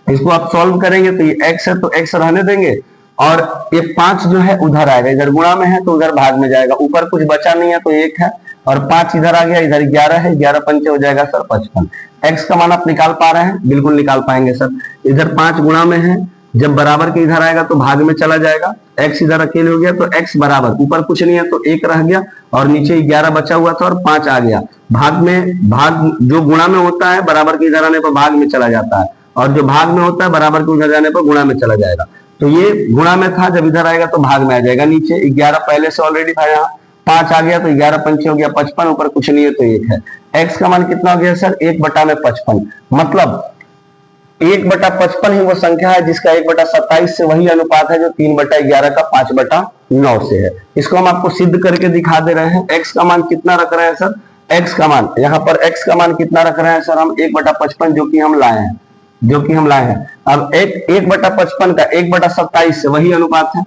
इसको आप सॉल्व करेंगे तो ये x है तो x रहने देंगे, और ये 5 जो है उधर आएगा, इधर गुणा में है तो उधर भाग में जाएगा, ऊपर कुछ बचा नहीं है तो 1 है, और 5 इधर आ गया, इधर 11 है, 11 पंचे हो जाएगा सर 55। x का मान आप निकाल पा रहे हैं? बिल्कुल निकाल पाएंगे सर। इधर 5 गुणा में है, जब बराबर के इधर आएगा तो भाग में चला जाएगा, x इधर अकेले हो गया तो x बराबर, ऊपर कुछ नहीं है तो 1 रह गया, और नीचे 11 बचा हुआ था और 5 आ गया। भाग में, भाग जो गुणा में होता है बराबर के इधर आने पर भाग में चला जाता है, और जो भाग में होता है बराबर के उधर जाने पर गुणा में चला जाएगा। तो ये गुणा में था, जब इधर आएगा तो भाग में आ जाएगा। नीचे 11 पहले से ऑलरेडी था, यहाँ 5 आ गया तो 11 पंचे हो गया 55, ऊपर कुछ नहीं है तो 1 है। x का मान कितना हो गया सर? 1/55। मतलब 1/55 ही वो संख्या है जिसका 1/27 से वही अनुपात है जो 3/11 का 5/9 से है। इसको हम आपको सिद्ध करके दिखा दे रहे हैं। x का मान कितना रख रहे हैं सर? x का मान, यहाँ पर x का मान कितना रख रहे हैं सर हम? 1/55 जो कि हम लाए हैं, जो कि हम लाए हैं। अब 1/55 का 1/27 से वही अनुपात है,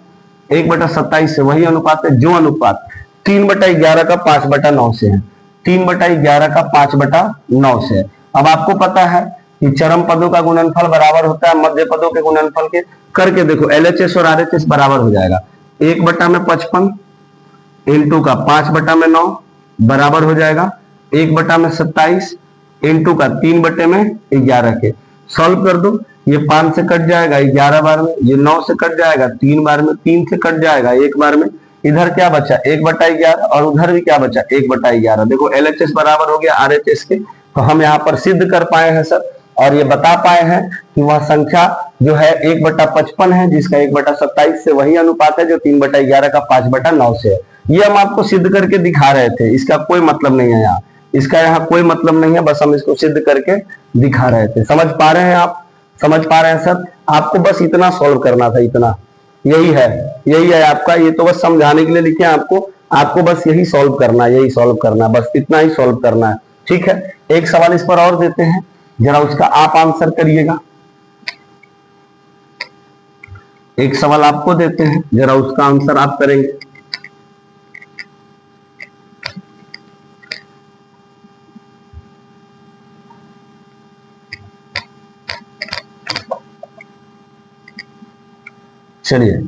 1/27 से वही अनुपात है, जो अनुपात 3/11 का 5/9 से है, 3/11 का 5/9 से है। अब आपको पता है कि चरम पदों का गुणनफल बराबर होता है मध्य पदों के गुणनफल के। करके देखो, LHS और RHS बराबर हो जाएगा। 1/55 इंटू का 5/9 बराबर हो जाएगा 1/27 इंटू का 3/11 के। सॉल्व कर दो, ये 5 से कट जाएगा 11 बार में, ये 9 से कट जाएगा 3 बार में, 3 से कट जाएगा 1 बार में, इधर क्या बचा 1/11, और उधर भी क्या बचा 1/11। देखो LHS बराबर हो गया RHS के। तो हम यहाँ पर सिद्ध कर पाए हैं सर, और ये बता पाए हैं कि वह संख्या जो है 1/55 है जिसका 1/27 से वही अनुपात है जो 3/11 का 5/9 से है। ये हम आपको सिद्ध करके दिखा रहे थे, इसका कोई मतलब नहीं है यहाँ, इसका यहाँ कोई मतलब नहीं है, बस हम इसको सिद्ध करके दिखा रहे थे। समझ पा रहे हैं आप? समझ पा रहे हैं सर? आपको बस इतना सॉल्व करना था, इतना, यही है, यही है आपका। ये तो बस समझाने के लिए लिखे हैं आपको, आपको बस यही सॉल्व करना है, यही सॉल्व करना है, बस इतना ही सॉल्व करना है। ठीक है, एक सवाल इस पर और देते हैं, जरा उसका आप आंसर करिएगा। एक सवाल आपको देते हैं, जरा उसका आंसर आप करेंगे। चलिए,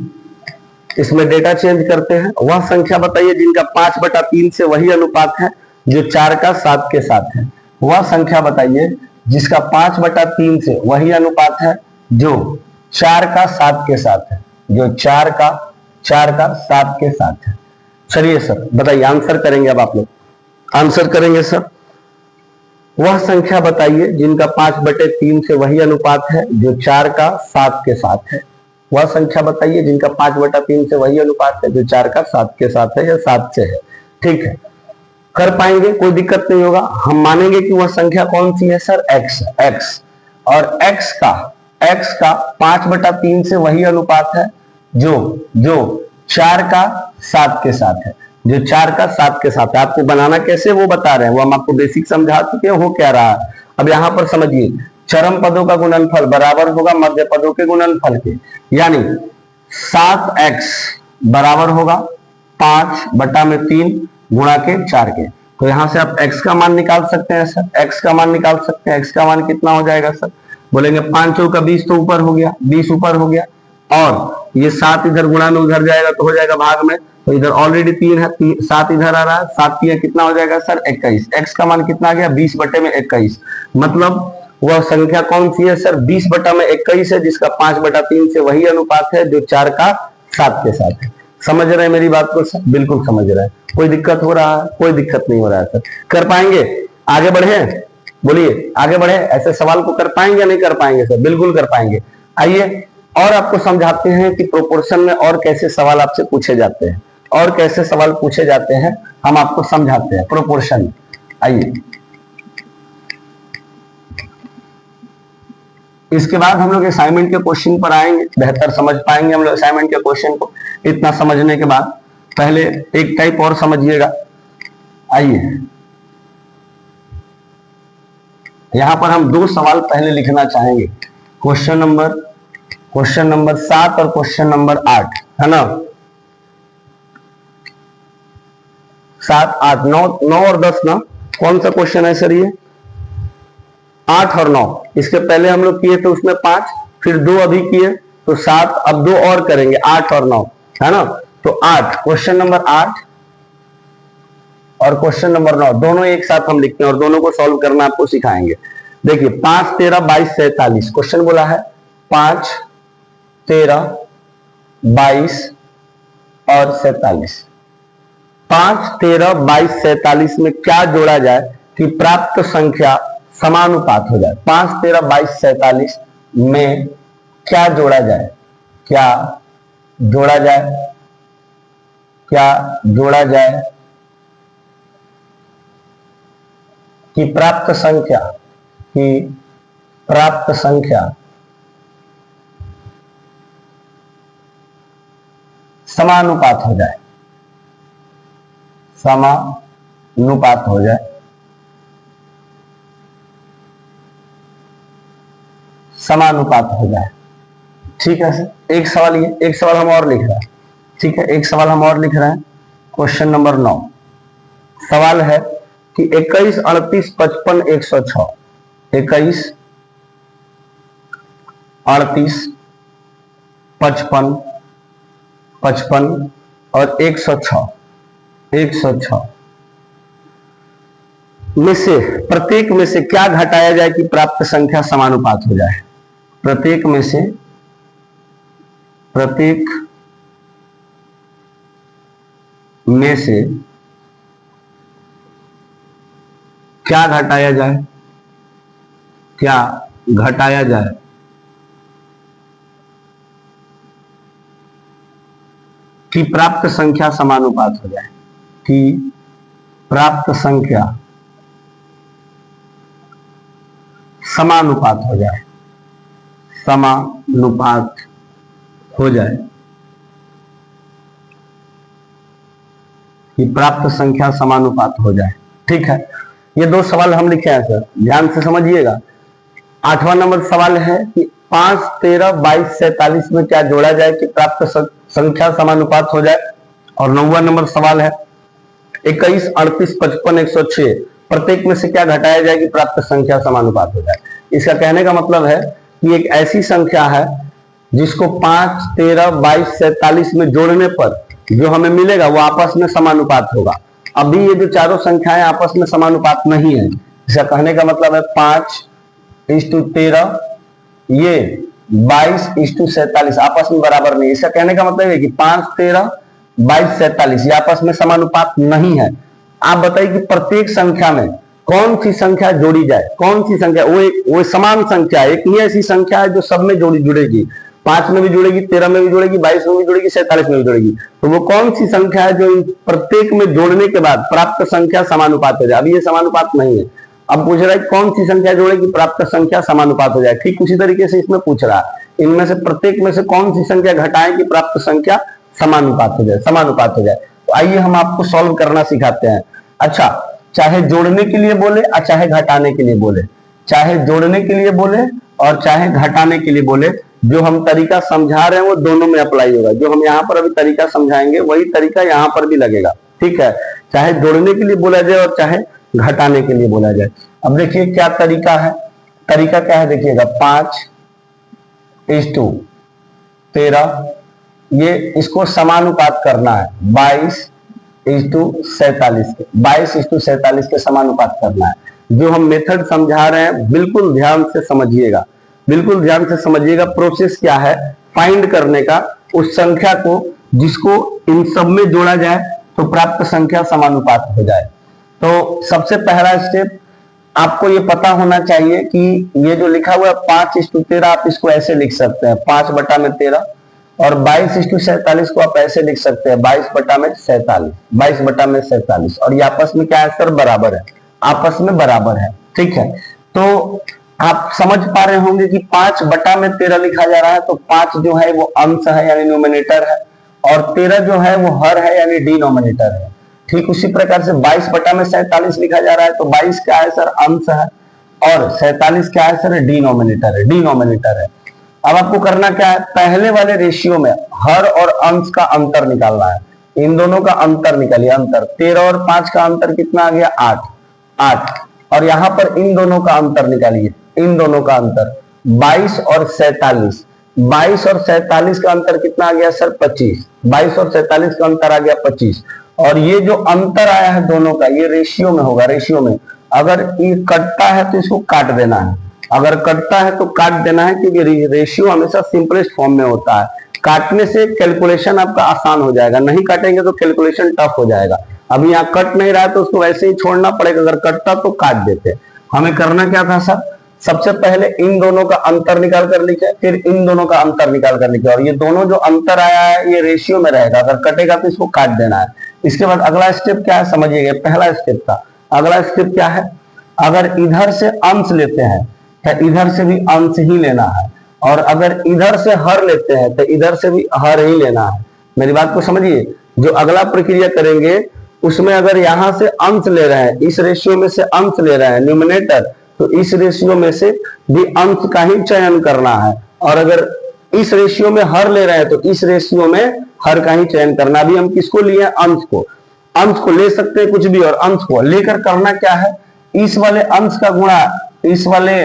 इसमें डेटा चेंज करते हैं। वह संख्या बताइए जिनका 5/3 से वही अनुपात है जो 4 का 7 के साथ है। वह संख्या बताइए जिसका 5/3 से वही अनुपात है जो 4 का 7 के साथ है, जो 4 का 7 के साथ है। चलिए सर बताइए, आंसर करेंगे। अब आप लोग आंसर करेंगे सर। वह संख्या बताइए जिनका 5/3 से वही अनुपात है जो 4 का 7 के साथ है। वह संख्या बताइए जिनका 5/3 से वही अनुपात है जो 4 का 7 के साथ है या 7 से है। ठीक है, कर पाएंगे, कोई दिक्कत नहीं होगा। हम मानेंगे कि वह संख्या कौन सी है सर? x। और x का 5/3 से वही अनुपात है जो 4 का 7 के साथ है, जो 4 का 7 के साथ है। आपको बनाना कैसे वो बता रहे हैं, वो हम आपको बेसिक समझा चुके हैं, हो क्या रहा है। अब यहां पर समझिए, चरम पदों का गुणनफल बराबर होगा मध्य पदों के गुणनफल के, यानी 7x बराबर होगा 5/3 गुणा के 4 के। तो यहां से आप x का मान निकाल सकते हैं सर, x का मान निकाल सकते हैं। x का मान कितना हो जाएगा सर? बोलेंगे 5 चौका 20 तो ऊपर हो गया, 20 ऊपर हो गया, और ये 7 इधर गुणा में उधर जाएगा तो हो जाएगा भाग में, तो इधर ऑलरेडी 3 है, 7 इधर आ रहा है, 7 3 कितना हो जाएगा सर? 21। x का मान कितना आ गया? 20/21। मतलब वह संख्या कौन सी है सर? 20/21 है जिसका 5/3 से वही अनुपात है जो 4 का 7 के साथ है। समझ रहे हैं मेरी बात को सर? बिल्कुल समझ रहे हैं। कोई दिक्कत हो रहा है? कोई दिक्कत नहीं हो रहा है सर। कर पाएंगे? आगे बढ़े, बोलिए आगे बढ़े। ऐसे सवाल को कर पाएंगे या नहीं कर पाएंगे सर? बिल्कुल कर पाएंगे। आइए और आपको समझाते हैं कि प्रोपोर्शन में और कैसे सवाल आपसे पूछे जाते हैं, और कैसे सवाल पूछे जाते हैं हम आपको समझाते हैं प्रोपोर्शन में। आइए, इसके बाद हम लोग असाइनमेंट के क्वेश्चन पर आएंगे, बेहतर समझ पाएंगे हम लोग असाइनमेंट के क्वेश्चन को। इतना समझने के बाद पहले एक टाइप और समझिएगा। आइए, यहां पर हम 2 सवाल पहले लिखना चाहेंगे, क्वेश्चन नंबर 7 और क्वेश्चन नंबर 8, है ना। 7 8 9 9 और 10 ना, कौन सा क्वेश्चन है सर ये? 8 और 9, इसके पहले हम लोग किए थे उसमें 5, फिर 2 अभी किए तो 7, अब 2 और करेंगे 8 और 9, है ना। तो 8, क्वेश्चन नंबर 8 और क्वेश्चन नंबर 9 दोनों एक साथ हम लिखते हैं और दोनों को सॉल्व करना आपको सिखाएंगे। देखिए 5 13 22 47 क्वेश्चन बोला है 5 13 22 और 47। 5 13 22 47 में क्या जोड़ा जाए कि प्राप्त संख्या समानुपात हो जाए? 5 13 22 47 में क्या जोड़ा जाए? क्या जोड़ा जाए? क्या जोड़ा जाए कि प्राप्त संख्या समानुपात हो जाए? समानुपात हो जाए। समानुपात हो जाए, ठीक है सर। एक सवाल ये, एक सवाल हम और लिख रहे हैं, ठीक है, एक सवाल हम और लिख रहे हैं। क्वेश्चन नंबर 9 सवाल है कि 21 38 55 106, 21 38 55 55 और 106 में से प्रत्येक में से क्या घटाया जाए कि प्राप्त संख्या समानुपात हो जाए? प्रत्येक में से क्या घटाया जाए? क्या घटाया जाए कि प्राप्त संख्या समानुपात हो जाए? कि प्राप्त संख्या समानुपात हो जाए। समानुपात हो जाए कि प्राप्त संख्या समानुपात हो जाए, ठीक है। ये 2 सवाल हम लिखे हैं सर, ध्यान से समझिएगा। 8वां नंबर सवाल है कि 5 13 22 47 में क्या जोड़ा जाए कि प्राप्त संख्या समानुपात हो जाए। और 9वां नंबर सवाल है 21 38 55 106 प्रत्येक में से क्या घटाया जाए कि प्राप्त संख्या समानुपात हो जाए। इसका कहने का मतलब है कि एक ऐसी संख्या है जिसको 5 13 22 47 में जोड़ने पर जो हमें मिलेगा वो आपस में समानुपात होगा। अभी ये जो चारों संख्याएं आपस में समानुपात नहीं है, इसका कहने का मतलब है 5:13 ये 22:47 आपस में बराबर नहीं। इसका कहने का मतलब है कि 5 13 22 47 ये आपस में समानुपात नहीं है। आप बताइए कि प्रत्येक संख्या में कौन सी संख्या जोड़ी जाए? कौन सी संख्या? वो समान संख्या, एक ही ऐसी संख्या है जो सब में जुड़ेगी। 5 में भी जुड़ेगी, 13 में भी जुड़ेगी, 22 में भी जुड़ेगी, 47 में भी जुड़ेगी। तो वो कौन सी संख्या है जो प्रत्येक में जोड़ने के बाद प्राप्त संख्या समानुपात हो जाए? अभी ये समानुपात नहीं है। अब पूछ रहा है कौन सी संख्या जोड़ेगी प्राप्त संख्या समानुपात हो जाए। ठीक उसी तरीके से इसमें पूछ रहा है इनमें से प्रत्येक में से कौन सी संख्या घटाएं कि प्राप्त संख्या समानुपात हो जाए। तो आइए हम आपको सॉल्व करना सिखाते हैं। अच्छा, चाहे जोड़ने के लिए बोले और चाहे घटाने के लिए बोले, चाहे जोड़ने के लिए बोले और चाहे घटाने के लिए बोले, जो हम तरीका समझा रहे हैं वो दोनों में अप्लाई होगा। जो हम यहाँ पर अभी तरीका समझाएंगे वही तरीका यहाँ पर भी लगेगा, ठीक है। चाहे जोड़ने के लिए बोला जाए और चाहे घटाने के लिए बोला जाए। अब देखिए क्या तरीका है। तरीका क्या है देखिएगा, 5:13 ये इसको समानुपात करना है 22:47 के, 22:47 के समानुपात करना है। जो हम मेथड समझा रहे हैं बिल्कुल ध्यान से समझिएगा, बिल्कुल ध्यान से समझिएगा। प्रोसेस क्या है फाइंड करने का उस संख्या को जिसको इन सब में जोड़ा जाए तो प्राप्त संख्या समानुपात हो जाए। तो सबसे पहला स्टेप आपको ये पता होना चाहिए कि ये जो लिखा हुआ है 5:13 आप इसको ऐसे लिख सकते हैं 5/13 और 22:47 को आप ऐसे लिख सकते हैं 22/47 और ये आपस में क्या है सर, बराबर है, आपस में बराबर है, ठीक है। तो आप समझ पा रहे होंगे कि 5/13 लिखा जा रहा है तो 5 जो है वो अंश है यानी न्यूमरेटर है और 13 जो है वो हर है यानी डिनोमिनेटर है। ठीक उसी प्रकार से 22/47 लिखा जा रहा है तो 22 क्या है सर, अंश है और 47 क्या है सर, डिनोमिनेटर है। अब आपको करना क्या है, पहले वाले रेशियो में हर और अंश का अंतर निकालना है। इन दोनों का अंतर निकालिए, अंतर 13 और 5 का अंतर कितना आ गया 8, 8। और यहां पर इन दोनों का अंतर निकालिए, इन दोनों का अंतर 22 और 47, 22 और 47 का अंतर कितना आ गया सर 25, 22 और 47 का अंतर आ गया 25। और ये जो अंतर आया है दोनों का, ये रेशियो में होगा, रेशियो में। अगर ये कटता है तो इसको काट देना है, अगर कटता है तो काट देना है, क्योंकि रेशियो हमेशा सिंपलेस्ट फॉर्म में होता है। काटने से कैलकुलेशन आपका आसान हो जाएगा, नहीं काटेंगे तो कैलकुलेशन टफ हो जाएगा। अभी यहाँ कट नहीं रहा है तो उसको वैसे ही छोड़ना पड़ेगा, अगर कटता तो काट देते। हमें करना क्या था सर, सबसे पहले इन दोनों का अंतर निकाल कर लिखे, फिर इन दोनों का अंतर निकाल कर लिखे, और ये दोनों जो अंतर आया है ये रेशियो में रहेगा, अगर कटेगा तो इसको काट देना है। इसके बाद अगला स्टेप क्या है समझिएगा, पहला स्टेप था। अगला स्टेप क्या है, अगर इधर से अंश लेते हैं तो इधर से भी अंश ही लेना है, और अगर इधर से हर लेते हैं तो इधर से भी हर ही लेना है। मेरी बात को समझिए, जो अगला प्रक्रिया करेंगे उसमें अगर यहां से अंश ले रहे हैं, इस रेशियो में से अंश ले रहे हैं न्यूमरेटर, तो इस रेशियो में से भी अंश का ही चयन करना है, और अगर इस रेशियो में हर ले रहे हैं तो इस रेशियो में हर का ही चयन करना। अभी हम किसको लिए, अंश को, अंश को ले सकते हैं कुछ भी, और अंश को लेकर करना क्या है, इस वाले अंश का गुणा इस वाले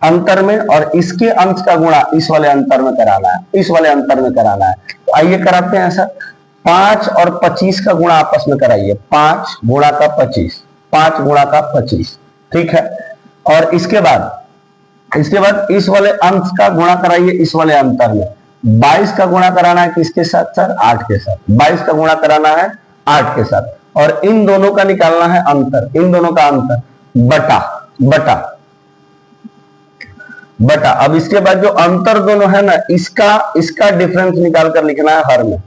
अंतर में, और इसके अंश का गुणा इस वाले अंतर में कराना है, इस वाले अंतर में कराना है। तो आइए कराते हैं सर, 5 और 25 का गुणा आपस में कराइए, 5 गुणा का 25, 5 गुणा का 25, ठीक है। और इसके बाद इस वाले अंश का गुणा कराइए इस वाले अंतर में। 22 का गुणा कराना है किसके साथ सर, 8 के साथ, 22 का गुणा कराना है 8 के साथ, और इन दोनों का निकालना है अंतर, इन दोनों का अंतर बटा बटा बटा। अब इसके बाद जो अंतर दोनों है ना, इसका डिफरेंस निकाल कर लिखना है हर में,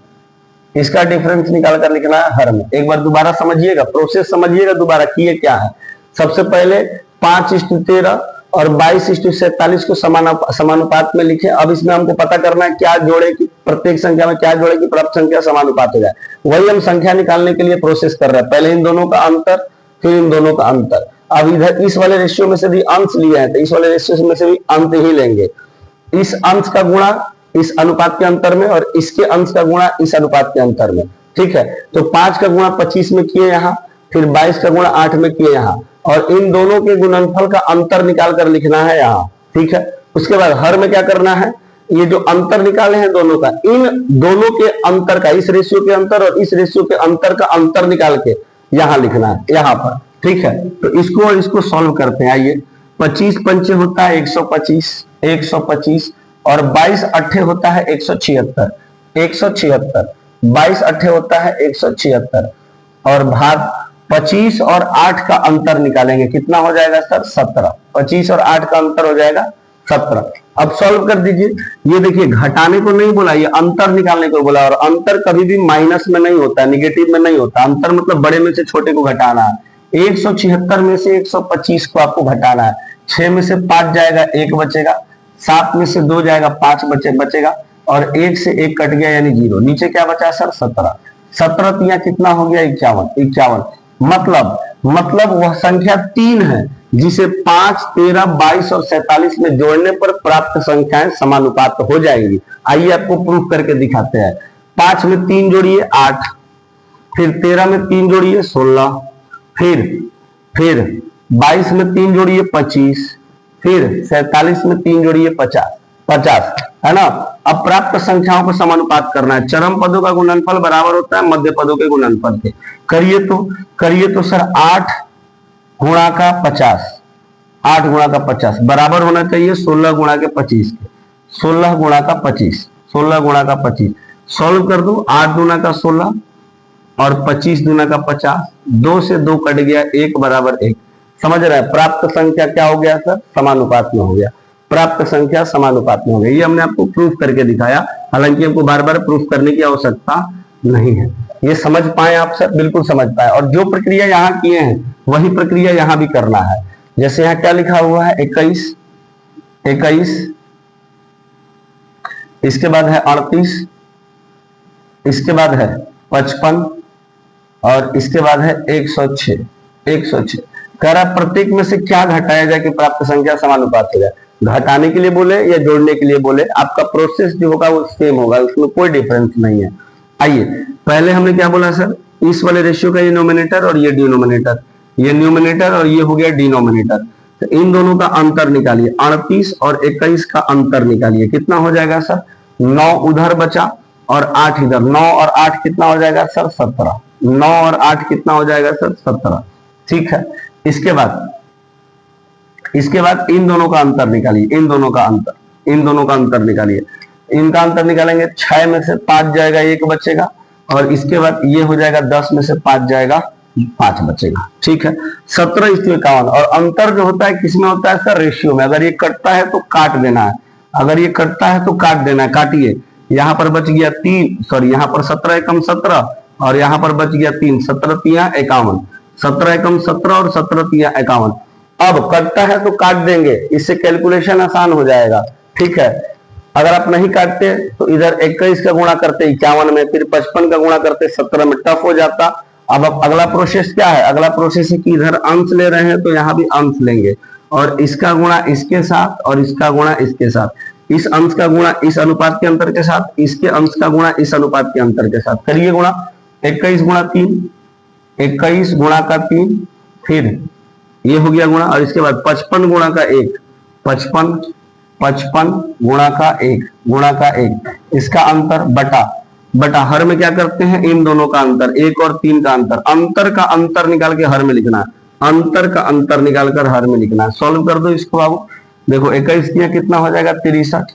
इसका डिफरेंस निकाल कर लिखना है हर में। एक बार दोबारा समझिएगा, प्रोसेस समझिएगा दोबारा किए क्या है। सबसे पहले 5:13 और 22:47 को समानुपात में लिखे। अब इसमें हमको पता करना है क्या जोड़े कि प्रत्येक संख्या में क्या जोड़े कि प्राप्त संख्या समानुपात हो जाए। वही हम संख्या निकालने के लिए प्रोसेस कर रहे हैं, पहले इन दोनों का अंतर, फिर इन दोनों का अंतर। अब इधर इस वाले रेशियो में से भी अंश लिए हैं तो इस वाले रेशियो में से भी अंत ही लेंगे। इस अंश का गुणा इस अनुपात के अंतर में, और इसके अंश का गुणा इस अनुपात के अंतर में, ठीक है। तो 5 का गुणा 25 में किए यहाँ, फिर 22 का गुणा 8 में किए यहाँ, और इन दोनों के गुणनफल का अंतर निकाल कर लिखना है यहाँ, ठीक है। उसके बाद हर में क्या करना है, ये जो अंतर निकाले हैं दोनों का, इन दोनों के अंतर का, इस रेशियो के अंतर और इस रेशियो के अंतर का अंतर निकाल के यहाँ लिखना है, यहाँ पर, ठीक है। तो इसको और इसको सॉल्व करते हैं। आइए, 25 पंचे होता है 125, 125, और 22 अट्ठे होता है 176, 176, 22 अट्ठे होता है 176, और भाग 25 और 8 का अंतर निकालेंगे, कितना हो जाएगा सर 17, 25 और 8 का अंतर हो जाएगा 17। अब सॉल्व कर दीजिए। ये देखिए घटाने को नहीं बोला, ये अंतर निकालने को बोला, और अंतर कभी भी माइनस में नहीं होता, निगेटिव में नहीं होता। अंतर मतलब बड़े में से छोटे को घटाना है। 176 में से 125 को आपको घटाना है। 6 में से 5 जाएगा, 1 बचेगा, 7 में से 2 जाएगा, 5 बचेगा, और 1 से 1 कट गया यानी 0। नीचे क्या बचा सर 17, 17 तिया कितना हो गया 51, 51। मतलब वह संख्या 3 है जिसे 5, 13, 22 और 47 में जोड़ने पर प्राप्त संख्याएं समानुपात हो जाएंगी। आइए आपको प्रूफ करके दिखाते हैं। 5 में 3 जोड़िए 8, फिर 13 में 3 जोड़िए 16, फिर 22 में 3 जोड़िए 25, फिर 47 में 3 जोड़िए 50, है ना। अब प्राप्त संख्याओं को समानुपात करना है। चरम पदों का गुणनफल बराबर होता है मध्य पदों के गुणनफल के। करिए तो सर 8 गुणा का 50, 8 गुणा का 50 बराबर होना चाहिए 16 गुणा के 25 के, 16 गुणा का 25, 16 गुणा का 25। सॉल्व कर दो, 8 दूना का 16 और 25 दूना का 50, 2 से 2 कट गया, 1 बराबर 1। समझ रहे हैं, प्राप्त संख्या क्या हो गया सर, समानुपात में हो गया। प्राप्त संख्या समानुपात में हो गई। ये हमने आपको प्रूफ करके दिखाया, हालांकि हमको बार बार प्रूफ करने की आवश्यकता नहीं है। ये समझ पाए आप सर, बिल्कुल समझ पाए। और जो प्रक्रिया यहाँ किए हैं वही प्रक्रिया यहाँ भी करना है। जैसे यहाँ क्या लिखा हुआ है 21, इसके बाद है 38, इसके बाद है 55, और इसके बाद है 106। कह रहा प्रत्येक में से क्या घटाया जाए कि प्राप्त संख्या समानुपात हो जाए। घटाने के लिए बोले या जोड़ने के लिए बोले, आपका प्रोसेस जो होगा वो सेम होगा, उसमें कोई डिफरेंस नहीं है। आइए पहले हमने क्या बोला सर, इस वाले रेशियो का ये नोमिनेटर और ये डिनोमिनेटर, ये न्यूमिनेटर और ये हो गया डिनोमिनेटर। तो इन दोनों का अंतर निकालिए, 38 और 21 का अंतर निकालिए, कितना हो जाएगा सर, 9 उधर बचा और 8 इधर, 9 और 8 कितना हो जाएगा सर 17, 9 और 8 कितना हो जाएगा सर 17। ठीक है, इसके बाद इन दोनों का अंतर निकालिए, इन दोनों का अंतर निकालिए। इनका अंतर निकालेंगे, 6 में से 5 जाएगा, 1 बचेगा, और इसके बाद ये हो जाएगा 10 में से 5 जाएगा, 5 बचेगा। ठीक है, 17:51। और अंतर जो होता है किसमें होता है सर, रेशियो में। अगर ये कटता है तो काट देना है, अगर ये कटता है तो काट देना है। काटिए, यहाँ पर बच गया 3, सॉरी यहाँ पर 17 एकम 17 और यहाँ पर बच गया 3, 17 तिया 51, 17 एकम 17 और 17 तिया 51। अब कटता है तो काट देंगे, इससे कैलकुलेशन आसान हो जाएगा। ठीक है, अगर आप नहीं काटते तो इधर 21 का गुणा करते 51 में, फिर 55 का गुणा करते 17 में, टफ हो जाता। अब अगला प्रोसेस क्या है, अगला प्रोसेस है कि इधर अंश ले रहे हैं तो यहाँ भी अंश लेंगे, और इसका गुणा इसके साथ और इसका गुणा इसके साथ, इस अंश का गुणा इस अनुपात के अंतर के साथ, इसके अंश का गुणा इस अनुपात के अंतर के साथ। करिए गुणा, 21 गुणा 3, 21 गुणा का 3, फिर ये हो गया गुणा, और इसके बाद 55 गुणा का 1, 55 गुणा का 1, इसका अंतर बटा हर में क्या करते हैं, इन दोनों का अंतर, 1 और 3 का अंतर का अंतर निकाल के हर में लिखना है, अंतर का अंतर निकालकर हर में लिखना है। सॉल्व कर दो इसको बाबू। देखो 21 किया कितना हो जाएगा 63,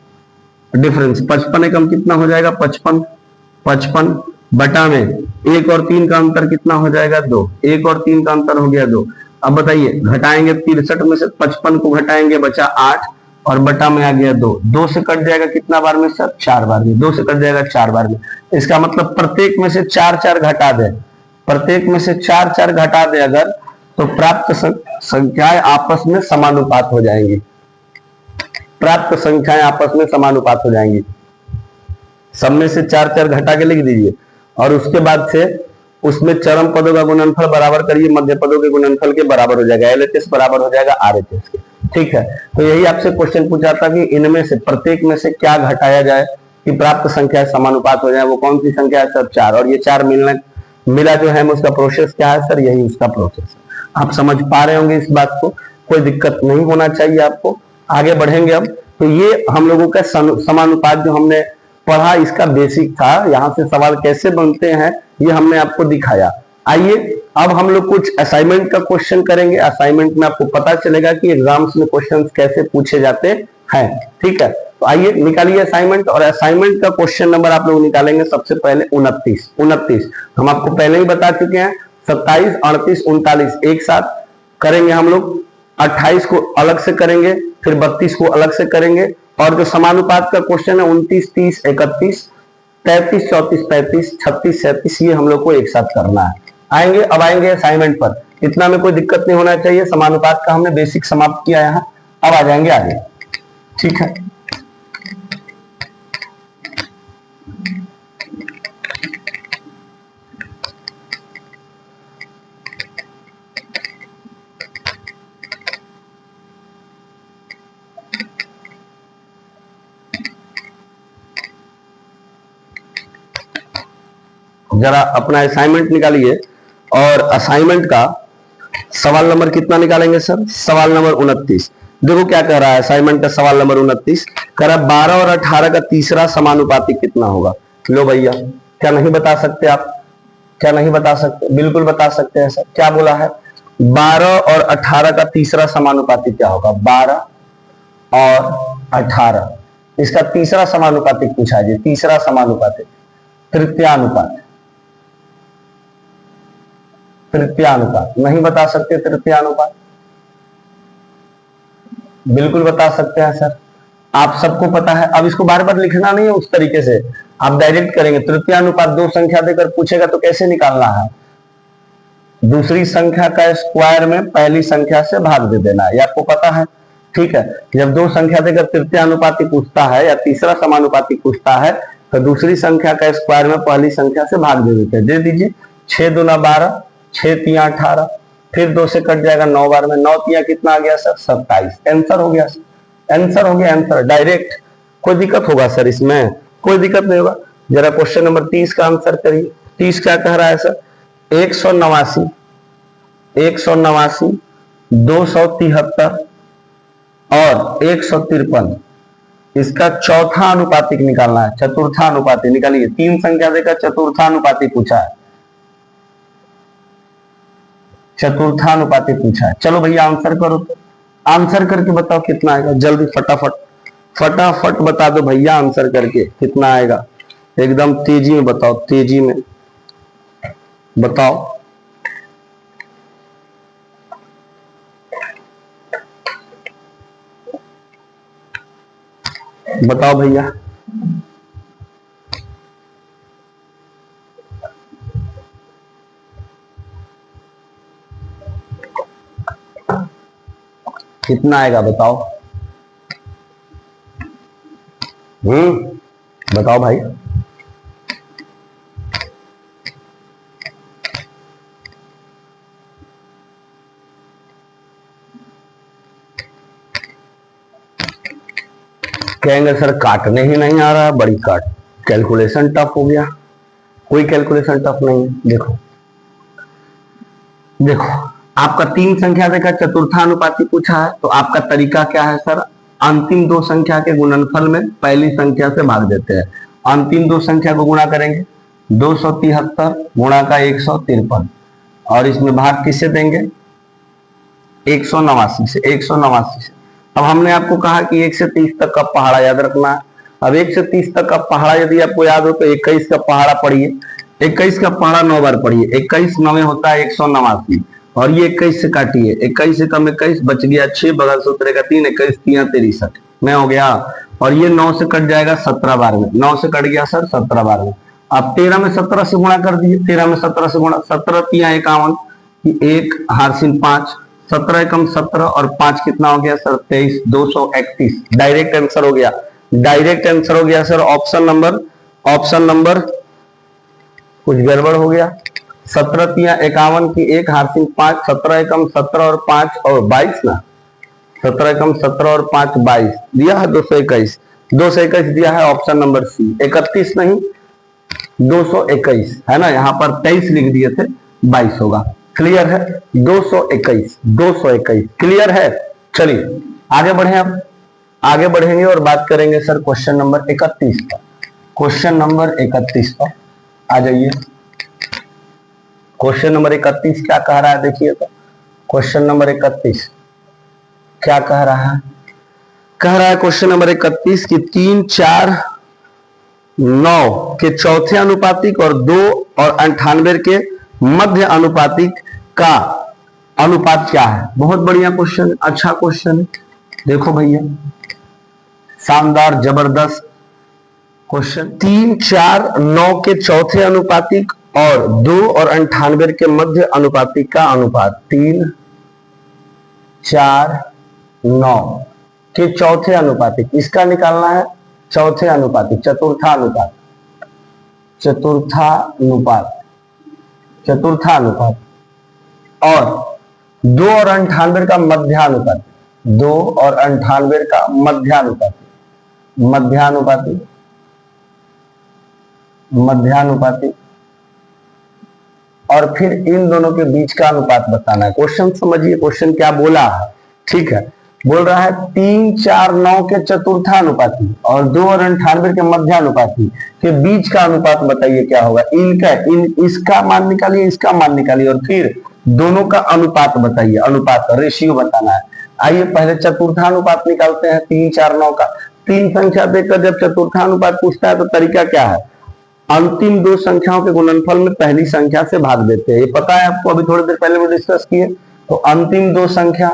डिफरेंस 55 एकम कितना हो जाएगा 55 बटा में 1 और 3 का अंतर कितना हो जाएगा 2, 1 और 3 का अंतर हो गया 2। अब बताइए, घटाएंगे 63 में से 55 को घटाएंगे, बचा 8 और बटा में आ गया 2, 2 से कट जाएगा कितना बार में सर, 4 बार में, 2 से कट जाएगा 4 बार में। इसका मतलब प्रत्येक में से 4 घटा दे, प्रत्येक में से 4 घटा दे अगर, तो प्राप्त संख्याएं आपस में समानुपात हो जाएंगी, प्राप्त संख्याएं आपस में समानुपात हो जाएंगी। सब में से 4 घटा के लिख दीजिए, और उसके बाद से उसमें चरम पदों का गुणनफल बराबर करिए, मध्य पदों के गुणनफल के बराबर हो जाएगा, LHS बराबर हो जाएगा RHS के। ठीक है, तो यही आपसे क्वेश्चन पूछा था कि इनमें से प्रत्येक में से क्या घटाया जाए कि प्राप्त संख्या समानुपात हो जाए, वो कौन सी संख्या है सर 4, और ये 4 मिला जो है उसका प्रोसेस क्या है सर, यही उसका प्रोसेस है। आप समझ पा रहे होंगे इस बात को, कोई दिक्कत नहीं होना चाहिए आपको। आगे बढ़ेंगे अब, तो ये हम लोगों का समानुपात जो हमने पढ़ा, इसका बेसिक था, यहाँ से सवाल कैसे बनते हैं ये हमने आपको दिखाया। आइए अब हम लोग कुछ असाइनमेंट का क्वेश्चन करेंगे। असाइनमेंट में आपको पता चलेगा कि एग्जाम्स में क्वेश्चंस कैसे पूछे जाते हैं। ठीक है, तो आइए निकालिए असाइनमेंट, और असाइनमेंट का क्वेश्चन नंबर आप लोग निकालेंगे सबसे पहले 29। हम आपको पहले ही बता चुके हैं, 27, 38, 39 एक साथ करेंगे हम लोग, 28 को अलग से करेंगे, फिर 32 को अलग से करेंगे, और जो समानुपात का क्वेश्चन है 29, 30, 31, 33, 34, 35, 36, 37 ये हम लोग को एक साथ करना है। अब आएंगे असाइनमेंट पर, इतना में कोई दिक्कत नहीं होना चाहिए। समानुपात का हमने बेसिक समाप्त किया यहाँ, अब आ जाएंगे आगे। ठीक है, जरा अपना असाइनमेंट निकालिए, और असाइनमेंट का सवाल नंबर कितना निकालेंगे सर, सवाल नंबर 29। देखो क्या कह रहा है असाइनमेंट का सवाल नंबर 29, कह रहा है 12 और 18 का तीसरा समानुपाती कितना होगा। लो भैया, क्या नहीं बता सकते आप, क्या नहीं बता सकते, बिल्कुल बता सकते हैं सर। क्या बोला है, 12 और 18 का तीसरा समानुपाती क्या होगा, 12 और 18, इसका तीसरा समानुपाती पूछा जी, तीसरा समानुपाती, तृतीयानुपात, तृतीयानुपात नहीं बता सकते, तृतीयानुपात बिल्कुल बता सकते हैं सर, आप सबको पता है। अब इसको बार बार लिखना नहीं है उस तरीके से, आप डायरेक्ट करेंगे। तृतीयानुपात 2 संख्या देकर पूछेगा तो कैसे निकालना है, दूसरी संख्या का स्क्वायर में पहली संख्या से भाग दे देना है, ये आपको पता है। ठीक है, जब 2 संख्या देकर तृतीयानुपाती पूछता है या तीसरा समानुपाती पूछता है, तो दूसरी संख्या का स्क्वायर में पहली संख्या से भाग दे देते हैं। दे दीजिए, 6 दूना 12, 6 तिया 18, फिर 2 से कट जाएगा 9 बार में, 9 तिया कितना आ गया सर 27। आंसर हो गया, आंसर हो गया, आंसर डायरेक्ट। कोई दिक्कत होगा सर इसमें, कोई दिक्कत नहीं होगा। जरा क्वेश्चन नंबर 30 का आंसर करिए। 30 क्या कह रहा है सर? 189, 189, 273 और 153, इसका चौथा अनुपातिक निकालना है, चतुर्था अनुपातिक निकालिए। 3 संख्या देकर चतुर्था अनुपातिक पूछा है, चतुर्था अनुपातिक पूछा है। चलो भैया आंसर करो, तो आंसर करके बताओ कितना आएगा, जल्दी फटाफट फटाफट बता दो भैया, आंसर करके कितना आएगा, एकदम तेजी में बताओ, तेजी में बताओ। बताओ भैया, कितना आएगा बताओ। बताओ भाई। कहेंगे सर काटने ही नहीं आ रहा, बड़ी काट, कैलकुलेशन टफ हो गया। कोई कैलकुलेशन टफ नहीं है। देखो देखो, आपका 3 संख्या देकर चतुर्थानुपाती पूछा है, तो आपका तरीका क्या है सर? अंतिम 2 संख्या के गुणनफल में पहली संख्या से भाग देते हैं। अंतिम 2 संख्या को गुणा करेंगे, 273 गुणा का 153, और इसमें भाग किससे देंगे? 189 से, 189 से। अब हमने आपको कहा कि 1 से 30 तक का पहाड़ा याद रखना है। अब 1 से 30 तक का पहाड़ा यदि आपको याद हो तो 21 का पहाड़ा पढ़िए, 21 का पहाड़ा 9 बार पढ़िए। 21 9 होता है 189, और ये 21 से काटिए, 21 से कम 21 बच गया 6, बगल से उतरेगा 3, 21 3 63 में हो गया। और ये 9 से कट जाएगा 17 बार में, 9 से कट गया सर 17 बार में। अब 13 में 17 से गुणा कर दिए, 13 में 17 से गुणा, 17 3 51, 1 हारसिन 5, 17 एकम 17 और 5 कितना हो गया सर? 23, 231। डायरेक्ट आंसर हो गया, डायरेक्ट आंसर हो गया सर। ऑप्शन नंबर कुछ गड़बड़ हो गया। 17 3 51 की 1 हारसिन 5, 17 एकम 17 और 5 और 22 ना, 17 एकम 17 और 5 22 दिया है 221, 221 दिया है ऑप्शन नंबर सी। 31 नहीं 221 है ना, यहाँ पर 23 लिख दिए थे, 22 होगा। क्लियर है? 221, 221 क्लियर है। चलिए आगे बढ़े, अब आगे बढ़ेंगे और बात करेंगे सर क्वेश्चन नंबर 31 पर। क्वेश्चन नंबर 31 पर आ जाइए। क्वेश्चन नंबर 31 क्या कह रहा है देखिए तो। क्वेश्चन नंबर 31 क्या कह रहा है? कह रहा है क्वेश्चन नंबर 31 की 3 4 9 के चौथे अनुपातिक और 2 और 98 के मध्य अनुपातिक का अनुपात क्या है? बहुत बढ़िया क्वेश्चन, अच्छा क्वेश्चन। देखो भैया, शानदार जबरदस्त क्वेश्चन। 3 4 9 के चौथे अनुपातिक और 2 और 98 के मध्य अनुपातिक का अनुपात। 3 4 9 के चौथे अनुपातिक, इसका निकालना है चौथे अनुपातिक, चतुर्थानुपात, चतुर्थानुपात, चतुर्थानुपात, और 2 और 98 का मध्यानुपात, 2 और 98 का मध्यानुपात, मध्यानुपाती, मध्यानुपाती, और फिर इन दोनों के बीच का अनुपात बताना है। क्वेश्चन समझिए, क्वेश्चन क्या बोला है, ठीक है। बोल रहा है 3 4 9 के चतुर्थानुपाती और 2 और 98 के मध्यानुपाती के बीच का अनुपात बताइए क्या होगा। इनका इसका मान निकालिए, इसका मान निकालिए, और फिर दोनों का अनुपात बताइए, अनुपात रेशियो बताना है। आइए पहले चतुर्थानुपात निकालते हैं 3 4 9 का। 3 संख्या देकर जब चतुर्थानुपात पूछता है तो तरीका क्या है? अंतिम 2 संख्याओं के गुणनफल में पहली संख्या से भाग देते हैं, ये पता है आपको, अभी थोड़ी देर पहले वो डिस्कस किए। तो अंतिम 2 संख्या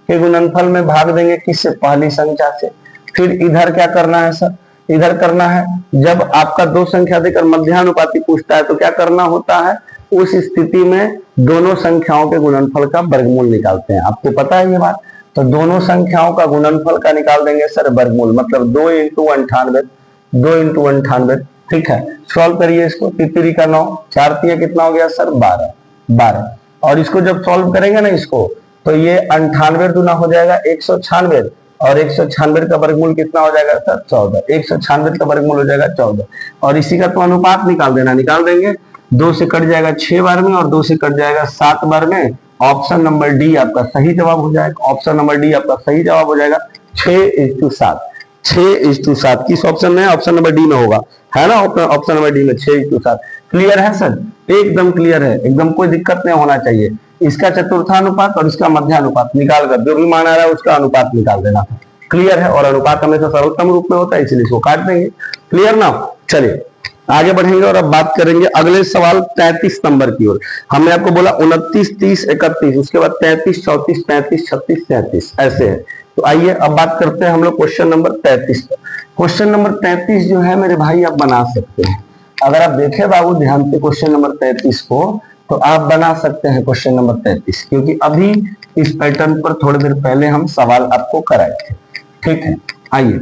के गुणनफल में भाग देंगे किससे? पहली संख्या से। फिर इधर क्या करना है सर? इधर करना है, जब आपका 2 संख्या देकर मध्यानुपाती पूछता है तो क्या करना होता है? उस स्थिति में दोनों संख्याओं के गुणनफल का वर्गमूल निकालते हैं। आपको पता है ये बात। तो दोनों संख्याओं का गुणनफल का निकाल देंगे सर वर्गमूल, मतलब 2 इंटू 98, 2 इंटू 98, ठीक है। सॉल्व करिए इसको, 3 का 9, 4 3 कितना हो गया सर? 12, 12। और इसको जब सॉल्व करेंगे ना इसको, तो ये 98 दूना हो जाएगा 196, और 196 का वर्गमूल कितना हो जाएगा सर? 14। 196 का वर्गमूल हो जाएगा 14, और इसी का तो अनुपात निकाल देना, निकाल देंगे। 2 से कट जाएगा 6 बार में और 2 से कट जाएगा 7 बार में। ऑप्शन नंबर डी आपका सही जवाब हो जाएगा। ऑप्शन नंबर डी आपका सही जवाब हो जाएगा 6:7। 6:7 किस ऑप्शन में है? ऑप्शन नंबर डी में होगा, है ना। ऑप्शन नंबर डी में 6:7। क्लियर है सर? एकदम क्लियर है, एकदम कोई दिक्कत नहीं होना चाहिए। इसका चतुर्थानुपात और इसका मध्यानुपात निकाल कर जो भी मान आ रहा है उसका अनुपात निकाल देना। क्लियर है? और अनुपात हमेशा सर्वोत्तम रूप में होता है, इसलिए इसको काट देंगे। क्लियर ना? चलिए आगे बढ़ेंगे और अब बात करेंगे अगले सवाल 33 नंबर की ओर। हमने आपको बोला 29, 30, 31, उसके बाद 33, 34, 35, 36, 37 ऐसे है। तो आइए अब बात करते हैं हम लोग क्वेश्चन नंबर 33 पर। क्वेश्चन नंबर 33 जो है मेरे भाई आप बना सकते हैं। अगर आप देखें बाबू ध्यान से क्वेश्चन नंबर 33 को, तो आप बना सकते हैं क्वेश्चन नंबर 33, क्योंकि अभी इस पैटर्न पर थोड़ी देर पहले हम सवाल आपको कराए थे। ठीक है, आइए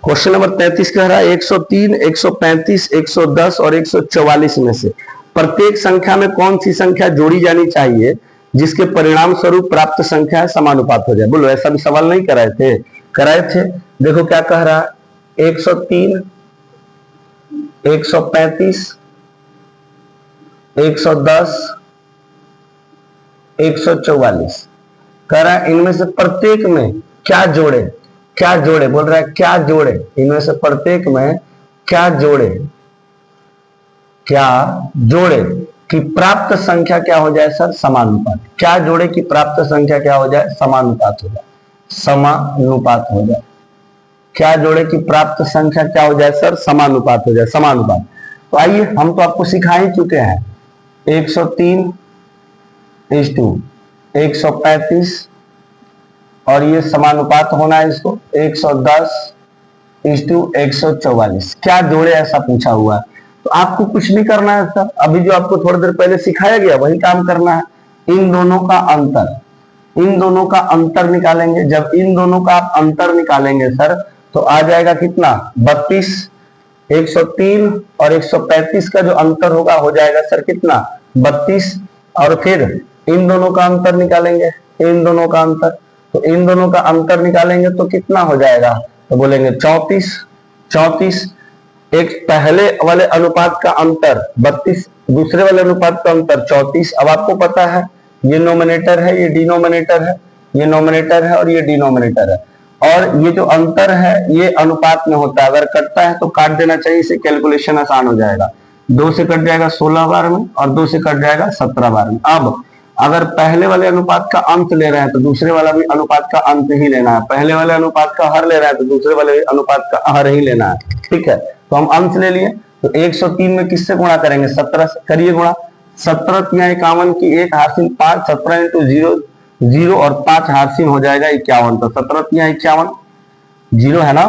क्वेश्चन नंबर 33 कह रहा है 103, 135, 110 और 144 में से प्रत्येक संख्या में कौन सी संख्या जोड़ी जानी चाहिए जिसके परिणाम स्वरूप प्राप्त संख्या समानुपात हो जाए। बोलो, ऐसा भी सवाल नहीं कराए थे? कराए थे। देखो क्या कह रहा है, 103, 135, 110, 144 कह रहा है इनमें से प्रत्येक में क्या जोड़े। क्या जोड़े बोल रहा है, क्या जोड़े, इनमें से प्रत्येक में क्या जोड़े, क्या जोड़े कि प्राप्त संख्या क्या हो जाए सर? समानुपात। क्या जोड़े कि प्राप्त संख्या क्या हो जाए? समानुपात हो जाए। समानुपात हो जाए। क्या जोड़े कि प्राप्त संख्या क्या हो जाए सर? समानुपात हो जाए। समानुपात। तो आइए हम तो आपको सिखा ही चुके हैं 103 इस टू 135 और ये समानुपात होना है इसको 110 इस टू 144। क्या जोड़े ऐसा पूछा हुआ है। तो आपको कुछ नहीं करना है सर, अभी जो आपको थोड़ी देर पहले सिखाया गया वही काम करना है। इन दोनों का अंतर, इन दोनों का अंतर निकालेंगे। जब इन दोनों का आप अंतर निकालेंगे सर तो आ जाएगा कितना? 32। 103 और 135 का जो अंतर होगा हो जाएगा सर कितना? 32। और फिर इन दोनों का अंतर निकालेंगे, इन दोनों का अंतर, तो इन दोनों का अंतर निकालेंगे तो कितना हो जाएगा? तो बोलेंगे 34। 34 एक पहले वाले अनुपात का अंतर 32, दूसरे वाले अनुपात का अंतर 34। अब आपको पता है ये नोमिनेटर है, ये डिनोमिनेटर है, ये नोमिनेटर है और ये डिनोमिनेटर है। और ये जो अंतर है ये अनुपात में होता है, अगर कटता है तो काट देना चाहिए, इसे कैलकुलेशन आसान हो जाएगा। 2 से कट जाएगा 16 बार में और 2 से कट जाएगा 17 बार में। अब अगर पहले वाले अनुपात का अंत ले रहे हैं तो दूसरे वाला भी अनुपात का अंत ही लेना है। पहले वाले अनुपात का हर ले रहा है तो दूसरे वाले अनुपात का हर ही लेना है। ठीक है, तो हम अंश ले लिए। तो 103 में किससे गुणा करेंगे? 17 से। करिए गुणा। 17 × 51 की 1 हासिल 5, 17 × 0 0 और 5 हासिल हो जाएगा 51। तो 17 × 51 0 है ना,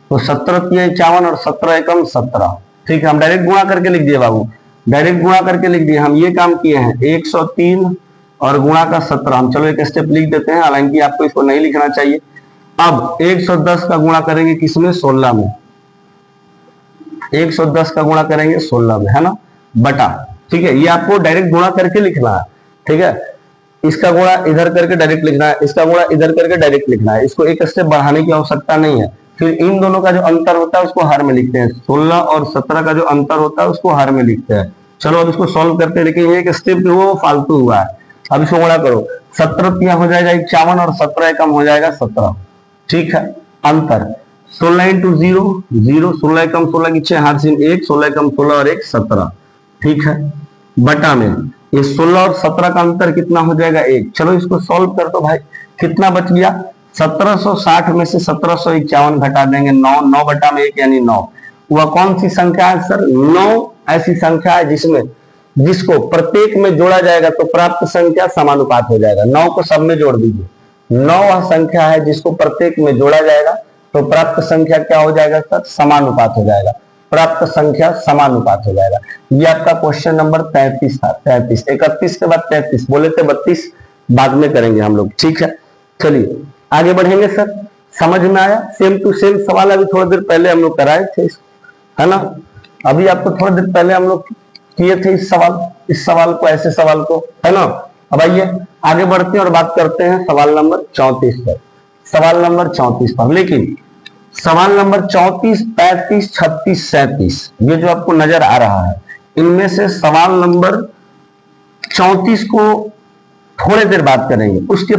तो 17 × 51 और 17 एकम 17। ठीक है, हम डायरेक्ट गुणा करके लिख दिए बाबू, डायरेक्ट गुणा करके लिख दिए। हम ये काम किए हैं 103 और गुणा का 17। हम चलो एक स्टेप लिख देते हैं, हालांकि आपको इसको नहीं लिखना चाहिए। अब 110 का गुणा करेंगे किसमें? 16 में। 110 का गुणा करेंगे 16 में, है ना, बटा। ठीक है, ये आपको डायरेक्ट गुणा करके लिखना है। ठीक है, इसका गुणा इधर करके डायरेक्ट लिखना है, इसका गुणा इधर करके डायरेक्ट लिखना है, इसको एक स्टेप बढ़ाने की आवश्यकता नहीं है। फिर इन दोनों का जो अंतर होता है उसको हर में लिखते हैं। 16 और 17 का जो अंतर होता है उसको हर में लिखते हैं। चलो अब इसको सॉल्व करते हैं, लेकिन एक स्टेप जो वो फालतू हुआ है। अब इसको गुणा करो, 17 हो जाएगा 51 और 17 कम हो जाएगा 17। ठीक है, अंतर 16 × 0 0, 16 कम 16 की 6 हासिल 1, 16 कम 16 और 1 17। ठीक है, बटा में ये 16 और 17 का अंतर कितना हो जाएगा? 1। चलो इसको सॉल्व कर दो भाई, कितना बच गया? 1760 में से 1751 घटा देंगे 9, 9 बटा में 1 यानी 9। वह कौन सी संख्या है सर? 9 ऐसी संख्या है जिसको प्रत्येक में जोड़ा जाएगा तो प्राप्त संख्या समानुपात हो जाएगा। 9 को सब में जोड़ दीजिए। 9 वह संख्या है जिसको प्रत्येक में जोड़ा जाएगा तो प्राप्त संख्या क्या हो जाएगा सर? समानुपात हो जाएगा। प्राप्त संख्या समानुपात हो जाएगा। ये आपका क्वेश्चन नंबर 33 था। 33, 31 के बाद 33 बोले थे, 32 बाद में करेंगे हम लोग। ठीक है, चलिए आगे बढ़ेंगे सर। समझ में आया? सेम टू सेम सवाल अभी थोड़ी देर पहले हम लोग कराए थे, है ना। अभी आपको थोड़ी देर पहले हम लोग किए थे इस सवाल को, ऐसे सवाल को, है ना। अब आइए आगे बढ़ते हैं और बात करते हैं सवाल नंबर 34 पर। सवाल नंबर 34 पर, लेकिन सवाल नंबर 34, 35, 36, 37 ये जो आपको नजर आ रहा है इनमें से सवाल नंबर 34 को थोड़े देर बात करेंगे। उसके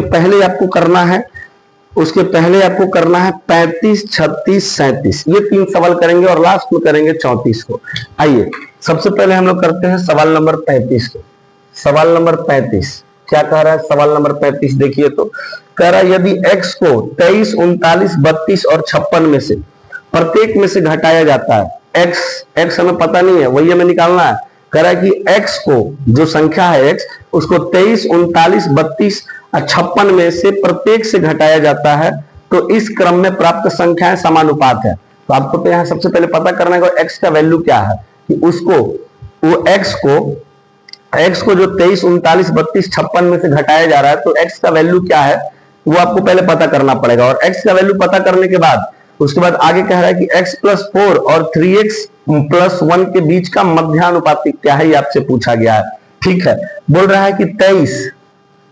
पहले आपको करना है 35, 36, 37, ये 3 सवाल करेंगे और लास्ट में करेंगे 34 को। आइए सबसे पहले हम लोग करते हैं सवाल नंबर 35 को। सवाल नंबर 35 क्या कह रहा है? सवाल नंबर 35 देखिए तो कह रहा है यदि x को 23, 39, 32 और 56 में से प्रत्येक में से घटाया जाता है। x हमें पता नहीं है, वही हमें निकालना है। कह रहा है कि x को, जो संख्या है x, उसको 23, 39, 32 और 56 में से प्रत्येक से घटाया जाता है तो इस क्रम में प्राप्त संख्याएं समानुपात है। तो आपको तो यहाँ सबसे पहले पता करना है x का वैल्यू क्या है, कि उसको वो x को जो 23, 39, 32, 56 में से घटाया जा रहा है तो x का वैल्यू क्या है वो आपको पहले पता करना पड़ेगा। और x का वैल्यू पता करने के बाद उसके बाद आगे कह रहा है कि x + 4 और 3x + 1 के बीच का मध्यानुपाती क्या है, ये आपसे पूछा गया है। ठीक है, बोल रहा है कि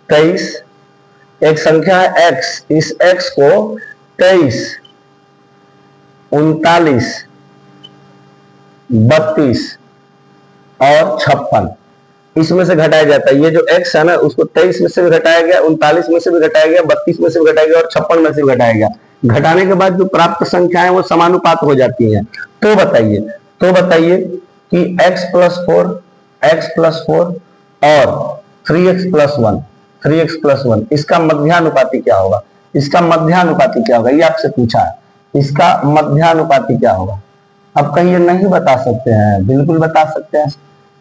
23 एक संख्या है x, इस x को 23, 39, 32 और 56 इसमें से घटाया जाता है। ये जो x है ना, उसको 23 में से भी घटाया गया, 39 में से भी घटाया गया, 32 में से भी घटाया गया और 56 में से भी घटाया गया। घटाने के बाद जो प्राप्त संख्याएं वो समानुपात हो जाती हैं। तो बताइए कि x + 4 और 3x + 1 इसका मध्यानुपाती क्या होगा? ये आपसे पूछा है। इसका मध्यानुपाती क्या होगा? अब कहीं ये नहीं बता सकते हैं, बिल्कुल बता सकते हैं।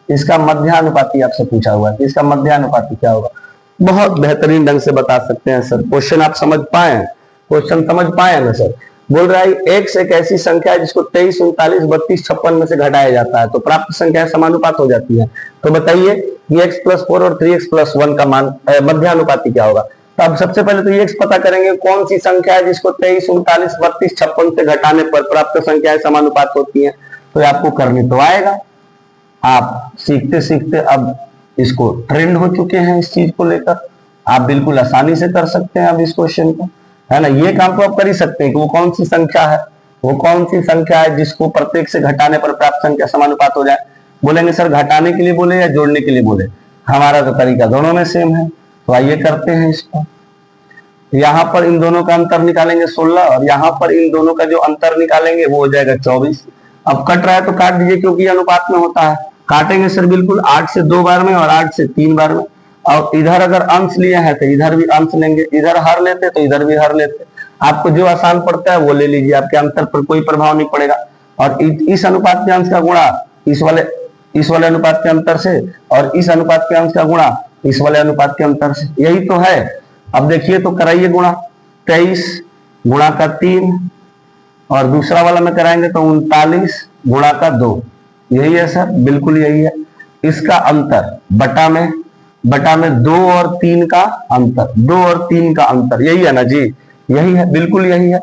इसका मध्यानुपाती आपसे पूछा हुआ है कि इसका मध्यानुपाती क्या होगा। बहुत बेहतरीन ढंग से बता सकते हैं सर। क्वेश्चन आप समझ पाए ना सर? बोल रहा है x एक ऐसी संख्या है जिसको 23, 39, 32, 56 में से घटाया जाता है तो प्राप्त संख्याएं समानुपात हो जाती है। तो बताइए कि x + 4 और 3x + 1 का मध्यानुपाती क्या होगा? तो अब सबसे पहले तो x पता करेंगे कौन सी संख्या है जिसको 23, 39, 32, 56 से घटाने पर प्राप्त संख्याएं समानुपात होती है। तो आपको करने तो आएगा। आप सीखते सीखते अब इसको ट्रेंड हो चुके हैं, इस चीज को लेकर आप बिल्कुल आसानी से कर सकते हैं अब इस क्वेश्चन को, है ना। ये काम तो आप कर ही सकते हैं कि वो कौन सी संख्या है जिसको प्रत्येक से घटाने पर प्राप्त संख्या समानुपात हो जाए। बोलेंगे सर घटाने के लिए बोले या जोड़ने के लिए बोले? हमारा तो तरीका दोनों में सेम है। तो आइए करते हैं इसको। यहाँ पर इन दोनों का अंतर निकालेंगे 16 और यहाँ पर इन दोनों का जो अंतर निकालेंगे वो हो जाएगा 24। अब कट रहा है तो काट दीजिए क्योंकि अनुपात में होता है। काटेंगे सर बिल्कुल 8 से 2 बार में और 8 से 3 बार में। और इधर अगर अंश लिए हैं तो इधर भी अंश लेंगे, इधर हर लेते तो इधर भी हर लेते। आपको जो आसान पड़ता है वो ले लीजिए, आपके अंतर पर कोई प्रभाव नहीं पड़ेगा। और इस अनुपात के अंश का गुणा इस वाले अनुपात के अंतर से और इस अनुपात के अंश का गुणा इस वाले अनुपात के अंतर से, यही तो है। अब देखिए तो कराइए गुणा, 23 गुणा का 3 और दूसरा वाला में कराएंगे तो 39 गुणा का 2। यही है सर, बिल्कुल यही है। इसका अंतर बटा में 2 और 3 का अंतर, यही है ना जी? यही है, बिल्कुल यही है।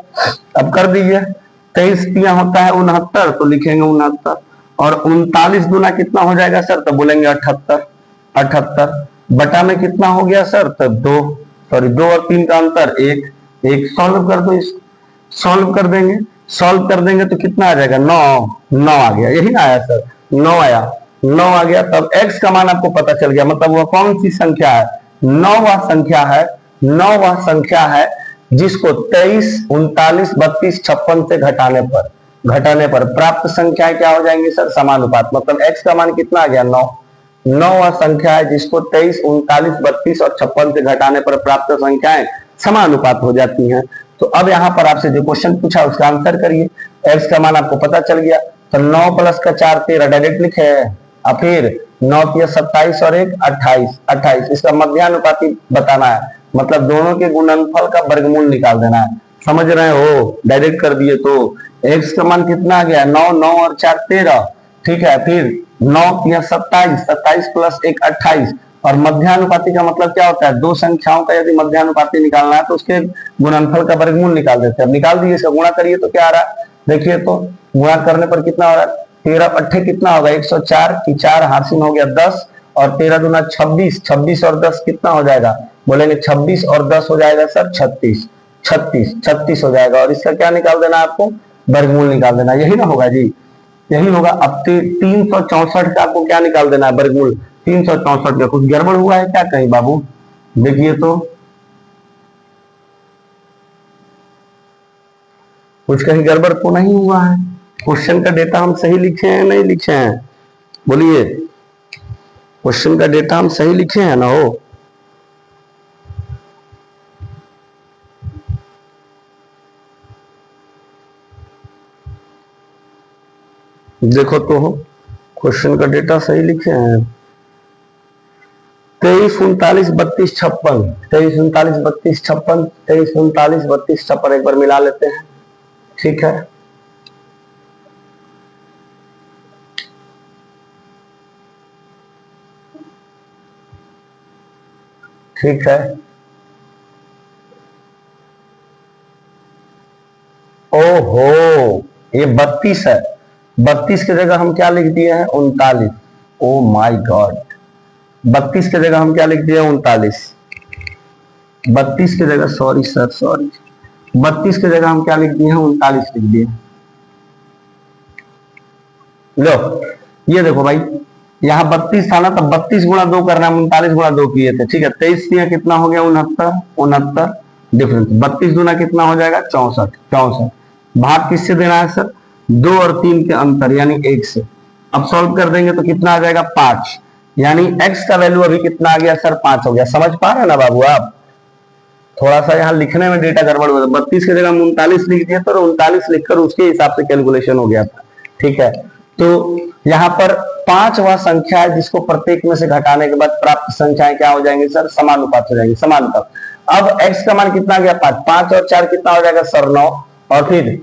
अब कर दीजिए, 23 होता है 69 तो लिखेंगे 69 और 39 दूना कितना हो जाएगा सर? तो बोलेंगे 78 बटा में कितना हो गया सर? तो 2 और 3 का अंतर 1 सॉल्व कर दो। इसको सॉल्व कर देंगे तो कितना आ जाएगा? 9 आ गया। यही ना आया सर? 9 आ गया। तब x का मान आपको पता चल गया। मतलब वह कौन सी संख्या है? 9वां संख्या है जिसको 23, 39, 32, 56 से घटाने पर प्राप्त संख्याएं क्या हो जाएंगी सर? समानुपात। मतलब x का मान कितना आ गया? 9वां संख्या है जिसको 23, 39, 32 और 56 से घटाने पर प्राप्त संख्याएं समानुपात हो जाती हैं। तो अब यहाँ पर आपसे जो क्वेश्चन पूछा उसका आंसर करिए। x का मान आपको पता चल गया तो 9 + 4 13 डायरेक्ट लिखे। अब फिर 9 × 27 और 1 28। इसका मध्यानुपाती बताना है, मतलब दोनों के गुणनफल का वर्गमूल निकाल देना है। समझ रहे हो? डायरेक्ट कर दिए तो x का मान कितना आ गया? 9 और 4 13। ठीक है, फिर 9 × 27 + 1 28 और मध्यानुपाती का मतलब क्या होता है? दो संख्याओं का यदि मध्यानुपाती निकालना है तो उसके गुणनफल का वर्गमूल निकाल देते हैं। अब निकाल दीजिए, इसका गुणा करिए तो क्या आ रहा है? देखिए तो गुणा करने पर कितना हो रहा है? 13 8 कितना होगा? 104 की 4 हासिल हो गया 10 और 13 दूना 26। 26 और 10 कितना हो जाएगा? बोलेंगे 26 और 10 हो जाएगा सर 36 हो जाएगा। और इसका क्या निकाल देना आपको? वर्गमूल निकाल देना। यही ना होगा जी? यही होगा। अब 364 का आपको क्या निकाल देना है, वर्गमूल 364 का। कुछ गड़बड़ हुआ है क्या कहीं बाबू? देखिए तो कुछ कहीं गड़बड़ तो नहीं हुआ है? क्वेश्चन का डेटा हम सही लिखे हैं नहीं लिखे हैं? बोलिए, क्वेश्चन का डेटा हम सही लिखे हैं ना? हो देखो तो हो, क्वेश्चन का डेटा सही लिखे हैं। 23 39 32 56, 23 39 32 56, 23 39 32 56 एक बार मिला लेते हैं। ठीक है, ठीक है। ओहो, ये 32 है। 32 की जगह हम क्या लिख दिए हैं? 39। ओ माय गॉड, 32 की जगह हम क्या लिख दिए? 39। 32 की जगह, सॉरी सर सॉरी, 32 की जगह हम क्या लिख दिए हैं? 39 लिख दिए। लो ये देखो भाई, यहाँ 32 था ना, तब 32 गुणा 2 करना है, 39 गुणा 2 किए थे। ठीक है, 23 दिया कितना हो गया? 69। 69 डिफरेंस, 32 गुना कितना हो जाएगा? 64। 64 भाग किससे देना है सर? 2 और 3 के अंतर यानी 1 से। अब सॉल्व कर देंगे तो कितना आ जाएगा? 5। यानी x का वैल्यू अभी कितना आ गया सर? 5 हो गया। समझ पा रहे हैं ना बाबू आप? थोड़ा सा यहाँ लिखने में डेटा गड़बड़ हुआ था। 32 की जगह हम 39 लिख दिए, तो 39 लिखकर उसके हिसाब से कैलकुलेशन हो गया था। ठीक है, तो यहाँ पर 5 वह संख्या है जिसको प्रत्येक में से घटाने के बाद प्राप्त संख्याएं क्या हो जाएंगी सर? समानुपात हो जाएंगी, समानुपात। अब x का मान कितना गया? 5। 5 और 4 कितना हो जाएगा सर? 9। और फिर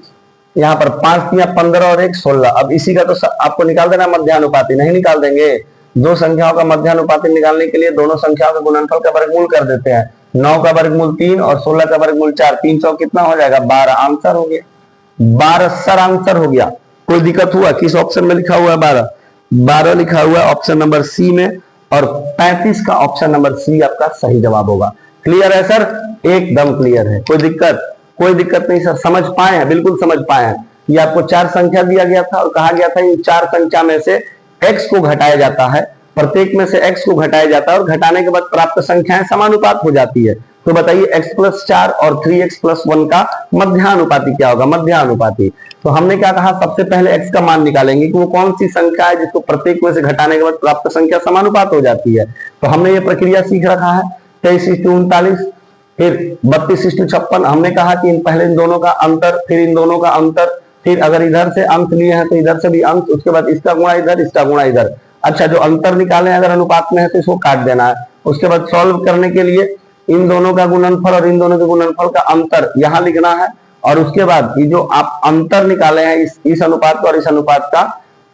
यहाँ पर 5 दिया 15 और 1 16। अब इसी का तो आपको निकाल देना मध्यानुपाती, नहीं निकाल देंगे? दो संख्याओं का मध्यानुपाती निकालने के लिए दोनों संख्याओं का गुणनफल का वर्गमूल कर देते हैं। 9 का वर्गमूल 3 और 16 का वर्गमूल 4। 3 सौ कितना हो जाएगा? 12। आंसर हो गया 12 सर, आंसर हो गया। कोई दिक्कत हुआ? किस ऑप्शन में लिखा हुआ है 12? 12 लिखा हुआ है ऑप्शन नंबर सी में, और 35 का ऑप्शन नंबर सी आपका सही जवाब होगा। क्लियर है सर? एकदम क्लियर है। कोई दिक्कत? कोई दिक्कत नहीं सर, समझ पाए हैं? बिल्कुल समझ पाए हैं। ये आपको 4 संख्या दिया गया था और कहा गया था इन 4 संख्या में से x को घटाया जाता है, प्रत्येक में से x को घटाया जाता है, और घटाने के बाद प्राप्त संख्याएं समानुपात हो जाती है। तो बताइए x+4 और 3x+1 का मध्यानुपाती क्या होगा? मध्यानुपाती। तो हमने क्या कहा? सबसे पहले x का मान निकालेंगे कि वो कौन सी संख्या है जिसको प्रत्येक में से घटाने के बाद प्राप्त संख्या समानुपात हो जाती है। तो हमने ये प्रक्रिया सीख रखा है। 23:39, फिर 32:56। हमने कहा कि पहले इन दोनों का अंतर, फिर इन दोनों का अंतर, फिर अगर इधर से अंक लिए हैं तो इधर से भी अंक, उसके बाद इसका गुणा इधर, इसका गुणा इधर। अच्छा, जो अंतर निकाले अगर अनुपात में है तो इसको काट देना है। उसके बाद सॉल्व करने के लिए इन दोनों का गुणनफल और इन दोनों के गुणनफल का अंतर यहां लिखना है, और उसके बाद ये जो आप अंतर निकाले हैं इस अनुपात का और इस अनुपात का,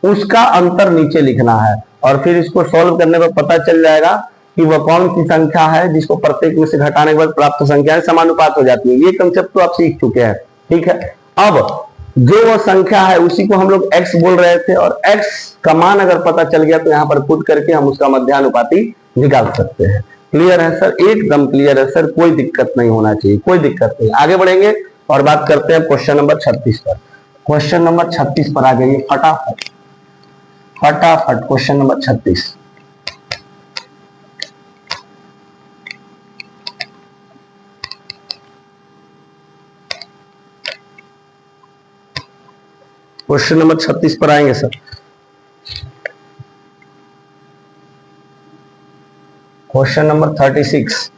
उसका अंतर नीचे लिखना है। और फिर इसको सॉल्व करने पर पता चल जाएगा कि वह कौन सी संख्या है जिसको प्रत्येक में से घटाने के बाद प्राप्त संख्याएं समानुपात हो जाती है। ये कंसेप्ट तो आप सीख चुके हैं। ठीक है, अब जो वो संख्या है उसी को हम लोग x बोल रहे थे, और x का मान अगर पता चल गया तो यहाँ पर पुट करके हम उसका मध्यानुपाती निकाल सकते हैं। क्लियर है सर? एकदम क्लियर है सर, कोई दिक्कत नहीं होना चाहिए, कोई दिक्कत नहीं। आगे बढ़ेंगे और बात करते हैं क्वेश्चन नंबर 36 पर। क्वेश्चन नंबर 36 पर आ जाइए फटाफट फटाफट। क्वेश्चन नंबर 36, क्वेश्चन नंबर 36 पर आएंगे sir. Question number 36,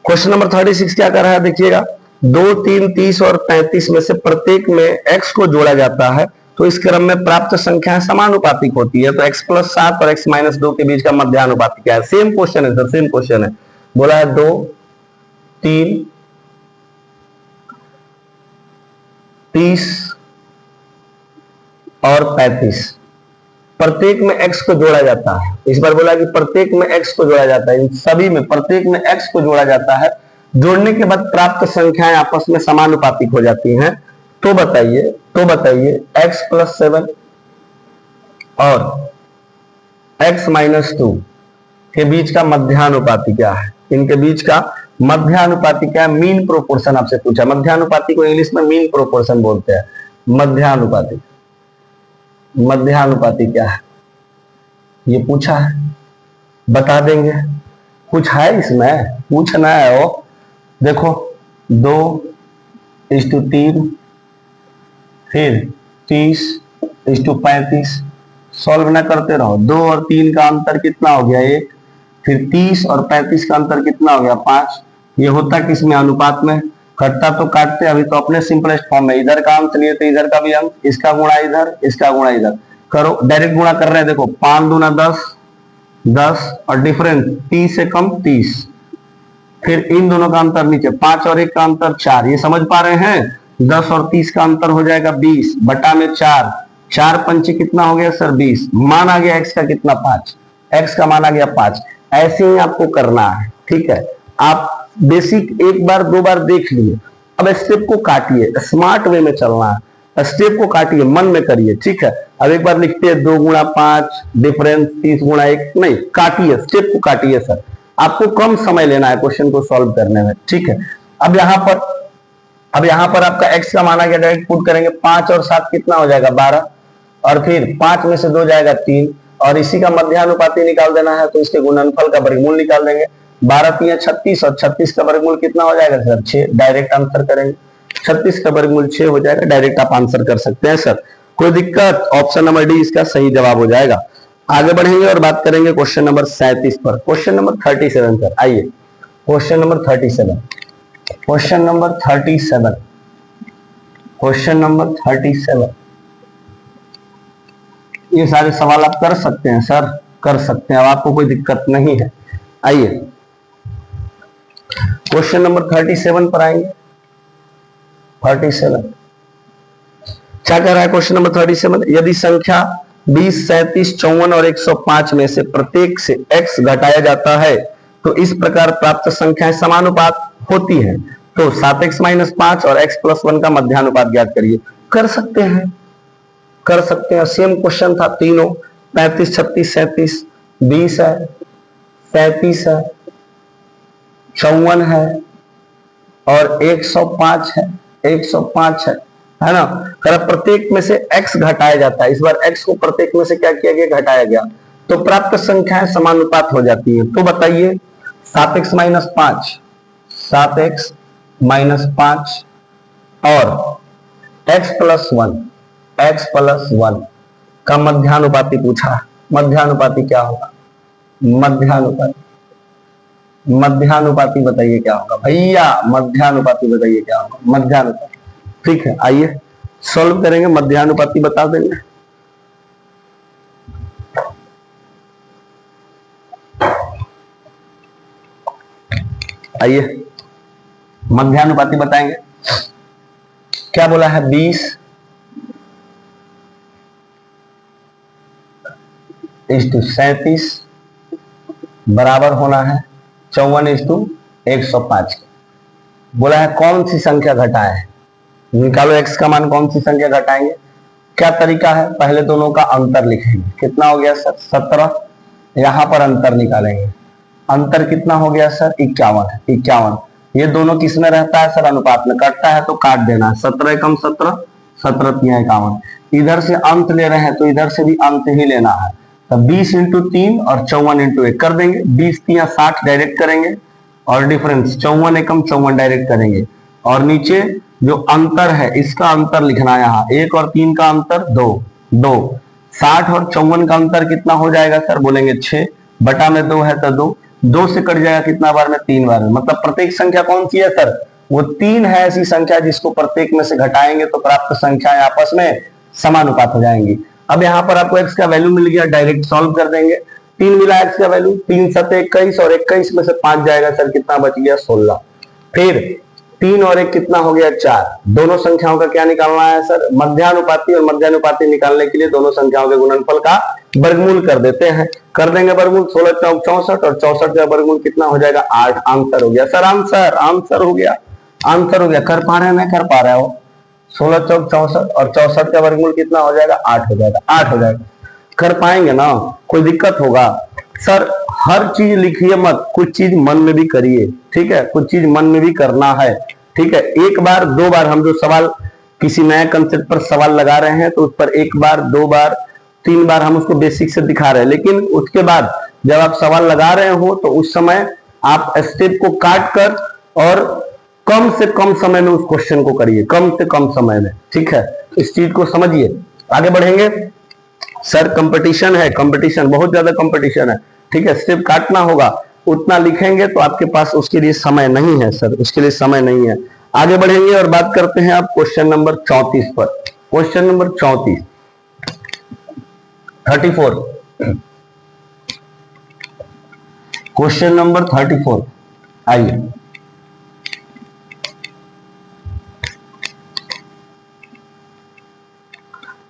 question number 36 क्या कर रहा है देखिएगा। 2 3 30 और 35 में से प्रत्येक में x को जोड़ा जाता है, तो इस क्रम में प्राप्त संख्याएं समानुपातिक होती है। तो x+7 और x-2 के बीच का मध्यानुपाती क्या है? सेम क्वेश्चन है सर, सेम क्वेश्चन है। बोला है 2 3 30 और 35, प्रत्येक में x को जोड़ा जाता है। इस बार बोला कि प्रत्येक में x को जोड़ा जाता है, इन सभी में प्रत्येक में x को जोड़ा जाता है। जोड़ने के बाद प्राप्त संख्याएं आपस में समानुपातिक हो जाती हैं। तो बताइए x+7 और x-2 के बीच का मध्यानुपाती क्या है? इनके बीच का मध्यानुपाती क्या है? मीन प्रोपोर्शन आपसे पूछा। मध्यानुपाती को इंग्लिश में मीन प्रोपोर्शन बोलते हैं, मध्यानुपाती। मध्यानुपाती क्या है ये पूछा है, बता देंगे। कुछ है इसमें पूछना है वो। देखो 2:3, फिर 30:35, सॉल्व ना करते रहो। 2 और 3 का अंतर कितना हो गया 1, फिर 30 और 35 का अंतर कितना हो गया 5। ये होता किसमें, अनुपात में। घटता तो काटते, अभी तो अपने सिंपलेस्ट फॉर्म में इधर का अंक लिए तो इधर का भी अंक, इसका गुणा इधर, इसका गुणा इधर करो। डायरेक्ट गुणा कर रहे हैं, देखो 5 दूना 10, 10 और डिफरेंस 30 से कम 30, फिर इन दोनों का अंतर नीचे 5 और 1 का अंतर 4। ये समझ पा रहे हैं। 10 और 30 का अंतर हो जाएगा 20 बटा में 4, 4 पंचे कितना हो गया सर 20। मान आ गया x का कितना 5, x का मान आ गया 5। ऐसे ही आपको करना है, ठीक है। आप बेसिक एक बार दो बार देख लिए, अब स्टेप को काटिए, स्मार्ट वे में चलना है। स्टेप को काटिए, मन में करिए, ठीक है। अब एक बार लिखते हैं 2 गुणा 5 डिफरेंस 30 गुणा 1, नहीं काटिए, स्टेप को काटिए सर। आपको कम समय लेना है क्वेश्चन को सॉल्व करने में, ठीक है। अब यहां पर आपका x का मान आ गया, डायरेक्ट पुट करेंगे। 5 और 7 कितना हो जाएगा 12, और फिर 5 में से 2 जाएगा 3, और इसी का मध्यानुपाती निकाल देना है तो इसके गुणनफल का वर्गमूल निकाल देंगे। 12 3 36, और 36 का वर्गमूल कितना हो जाएगा सर 6। डायरेक्ट आंसर करेंगे, 36 का वर्गमूल 6 हो जाएगा। डायरेक्ट आप आंसर कर सकते हैं सर, कोई दिक्कत। ऑप्शन नंबर डी इसका सही जवाब हो जाएगा। आगे बढ़ेंगे और बात करेंगे क्वेश्चन नंबर 37 पर। क्वेश्चन नंबर 37 सर, आइए question number 37। Question number 37, question number 37। ये सारे सवाल आप कर सकते हैं सर, कर सकते हैं, अब आपको कोई दिक्कत नहीं है। आइए क्वेश्चन नंबर 37 पर आएंगे। 37 क्या कह रहा है क्वेश्चन नंबर 37। यदि संख्या 20, 37, 54 और 105 में से प्रत्येक से x घटाया जाता है तो इस प्रकार प्राप्त संख्याएं समानुपात होती हैं, तो 7x - 5 और x + 1 का मध्यानुपात ज्ञात करिए। कर सकते हैं, कर सकते हैं। सेम क्वेश्चन था तीनों, 35, 36, 37, 20 है, 37 है, 54 है और 105 है, 105 है ना। अगर प्रत्येक में से x घटाया जाता है, इस बार x को प्रत्येक में से क्या किया गया, घटाया गया, तो प्राप्त संख्याएं समानुपात हो जाती है। तो बताइए 7x - 5, 7x - 5 और x + 1, x + 1 का मध्यानुपाती पूछा। मध्यानुपाती क्या होगा, मध्यानुपाती, मध्यानुपाती बताइए क्या होगा भैया, मध्यानुपाती बताइए क्या होगा, मध्यानुपाती। ठीक है, आइए सॉल्व करेंगे, मध्यानुपाती बता देंगे। आइए मध्यानुपाती बताएंगे। क्या बोला है, 20 = 37 बराबर होना है 54 = 105। बोला है कौन सी संख्या घटाए है, निकालो x का मान, कौन सी संख्या घटाएंगे। क्या तरीका है, पहले दोनों का अंतर लिखेंगे। कितना हो गया सर 17, यहां पर अंतर निकालेंगे। अंतर कितना हो गया सर 51 है, 51। ये दोनों किस में रहता है सर, अनुपात में। कटता है तो काट देना है, 17 × 17, 17 × 51। इधर से अंत ले रहे हैं तो इधर से भी अंत ही लेना है। तो 20 × 3 और 54 × 1 कर देंगे। 20 × 60 डायरेक्ट करेंगे और डिफरेंस 54 एकम 54 डायरेक्ट करेंगे, और नीचे जो अंतर है इसका अंतर लिखना है। यहाँ 1 और 3 का अंतर 2, 2। 60 और 54 का अंतर कितना हो जाएगा सर, बोलेंगे 6 बटा में 2 है तो 2, 2 से कट जाएगा कितना बार में, 3 बार में। मतलब प्रत्येक संख्या कौन सी है सर, वो 3 है ऐसी संख्या जिसको प्रत्येक में से घटाएंगे तो प्राप्त संख्याएं आपस में समानुपात हो जाएंगी। अब यहाँ पर आपको x का वैल्यू मिल गया, डायरेक्ट सॉल्व कर देंगे। 3 मिला x का वैल्यू, 3 × 7 = 21 और 21 में से 5 जाएगा सर, कितना बच गया 16। फिर 3 और 1 कितना हो गया 4। दोनों संख्याओं का क्या निकालना है सर, मध्यानुपाती, और मध्यानुपाती निकालने के लिए दोनों संख्याओं के गुणनफल का वर्गमूल कर देते हैं। कर देंगे वर्गमूल, 16 × 64 और 64 का वर्गमूल कितना हो जाएगा 8। आंसर हो गया सर, आंसर, आंसर हो गया, आंसर हो गया। कर पा रहे हैं, नहीं कर पा रहे हो, 16 × 64 और 64 का वर्गमूल कितना हो जाएगा 8 हो जाएगा, 8 हो जाएगा। कर पाएंगे ना, कोई दिक्कत होगा सर। हर चीज लिखिए मत, कुछ चीज मन में भी करिए, ठीक है, कुछ चीज मन में भी करना है, ठीक है। एक बार दो बार हम जो सवाल किसी नए कंसेप्ट पर सवाल लगा रहे हैं तो उस पर एक बार, दो बार, तीन बार हम उसको बेसिक से दिखा रहे हैं, लेकिन उसके बाद जब आप सवाल लगा रहे हो तो उस समय आप स्टेप को काट कर और कम से कम समय में उस क्वेश्चन को करिए, कम से कम समय में। ठीक है, इस चीज को समझिए। आगे बढ़ेंगे। सर कंपटीशन है, कंपटीशन बहुत ज्यादा कंपटीशन है। ठीक है, स्टेप काटना होगा, उतना लिखेंगे तो आपके पास उसके लिए समय नहीं है सर, उसके लिए समय नहीं है। आगे बढ़ेंगे और बात करते हैं आप क्वेश्चन नंबर 34 पर। Question number 34, 34, question number 34। आइए,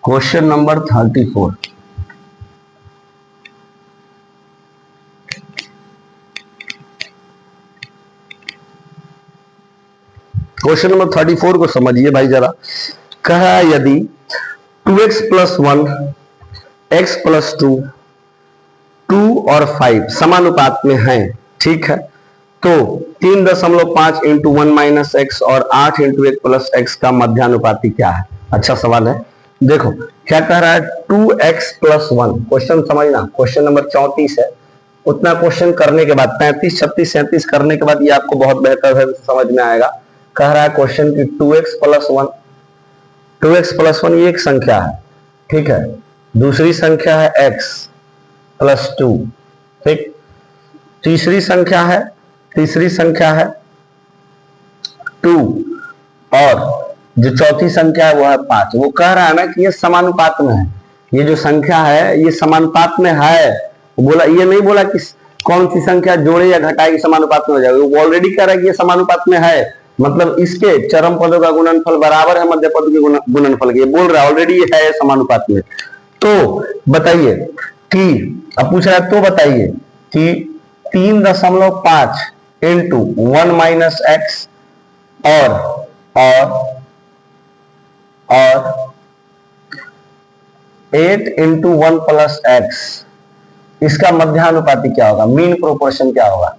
क्वेश्चन नंबर 34। क्वेश्चन नंबर 34 को समझिए भाई जरा। कहा यदि 2x प्लस 1, x प्लस 2, 2 और 5 समानुपात में हैं, ठीक है, तो 3.5 इंटू 1 माइनस एक्स और 8 इंटू 1 प्लस एक्स का मध्यानुपाती क्या है? अच्छा सवाल है। देखो क्या कह रहा है, 2x प्लस 1। क्वेश्चन समझना, क्वेश्चन नंबर 34 है। उतना क्वेश्चन करने के बाद 35, 36, 37 करने के बाद ये आपको बहुत बेहतर समझ में आएगा। कह रहा है क्वेश्चन की 2x प्लस 1, 2x प्लस 1 ये एक संख्या है, ठीक है। दूसरी संख्या है x प्लस 2, ठीक। तीसरी संख्या है 2 और जो चौथी संख्या है वो है 5। वो कह रहा है ना कि ये समानुपात में है, ये जो संख्या है ये समानुपात में है। बोला, ये नहीं बोला कि कौन सी संख्या जोड़े या घटाए समानुपात में हो जाएगा, वो ऑलरेडी कह रहा है कि ये समानुपात में है, मतलब इसके चरम पदों का गुणनफल बराबर है मध्य पदों के गुणनफल के। बोल रहा है ऑलरेडी ये है समानुपात में। तो बताइए कि अब पूछ रहा है, तो बताइए कि 3.5 इंटू 1 माइनस एक्स और 8 इंटू 1 प्लस एक्स, इसका मध्यानुपाती क्या होगा? मीन प्रोपोर्शन क्या होगा?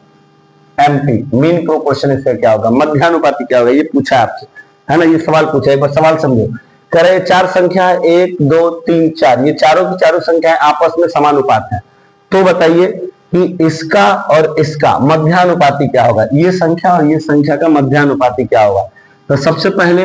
एमपी, मीन प्रोपोर्शन इसका क्या होगा? मध्यानुपाती क्या होगा? ये पूछा आपसे, है ना, ये सवाल पूछा। एक बार सवाल समझो। कह रहे चार संख्या है 1, 2, 3, 4, ये चारों की चारों संख्याएं आपस में समानुपात है। तो बताइए कि इसका और इसका मध्यानुपाती क्या होगा? ये संख्या और ये संख्या का मध्यानुपाती क्या होगा? तो सबसे पहले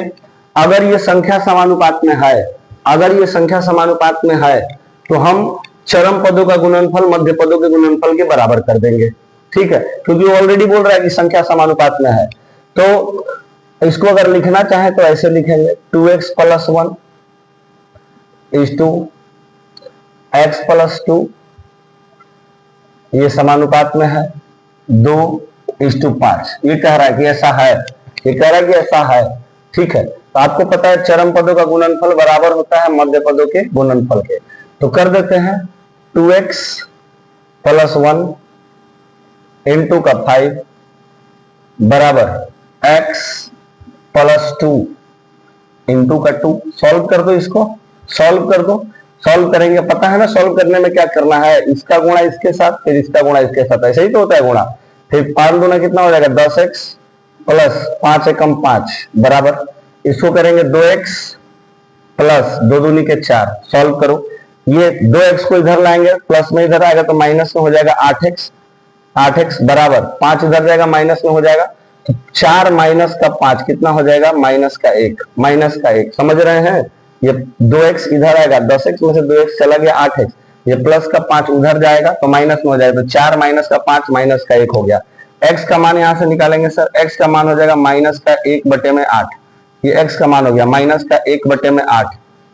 अगर ये संख्या समानुपात में है, अगर ये संख्या समानुपात में है तो हम चरम पदों का गुणनफल मध्य पदों के गुणनफल के बराबर कर देंगे, ठीक है, क्योंकि वो ऑलरेडी बोल रहा है कि संख्या समानुपात में है। तो इसको अगर लिखना चाहे तो ऐसे लिखेंगे, 2x plus 1 is to x plus 2, ये समानुपात में है, 2:5। ये कह रहा है कि ऐसा है, ये कह रहा है कि ऐसा है, ठीक है। तो आपको पता है चरम पदों का गुणनफल बराबर होता है मध्य पदों के गुणनफल के। तो कर देते हैं 2x प्लस 1 इंटू का 5 बराबर x प्लस 2 इंटू का 2। सॉल्व कर दो, इसको सॉल्व कर दो। सॉल्व करेंगे, पता है ना सॉल्व करने में क्या करना है, इसका गुणा इसके साथ, फिर इसका गुणा इसके साथ, ऐसे ही तो होता है गुणा। फिर 5 दूना कितना हो जाएगा? 10x प्लस 5 एकम 5 बराबर, इसको करेंगे 2x प्लस 2 दूनी के 4। सॉल्व करो, ये 2x को इधर लाएंगे, प्लस में इधर आएगा तो माइनस में हो जाएगा 8x, 8x बराबर 5 इधर जाएगा माइनस में हो जाएगा, तो 4 माइनस का 5 कितना हो जाएगा? माइनस का 1, माइनस का 1। समझ रहे हैं? ये 2x इधर आएगा, 10x में से 2x चला गया 8x, ये प्लस का 5 उधर जाएगा तो माइनस में हो जाएगा, तो 4 माइनस का 5 माइनस का 1 हो गया। x का मान यहां से निकालेंगे सर, x का मान हो जाएगा माइनस का 1/8। ये x का मान हो गया माइनस का 1/8,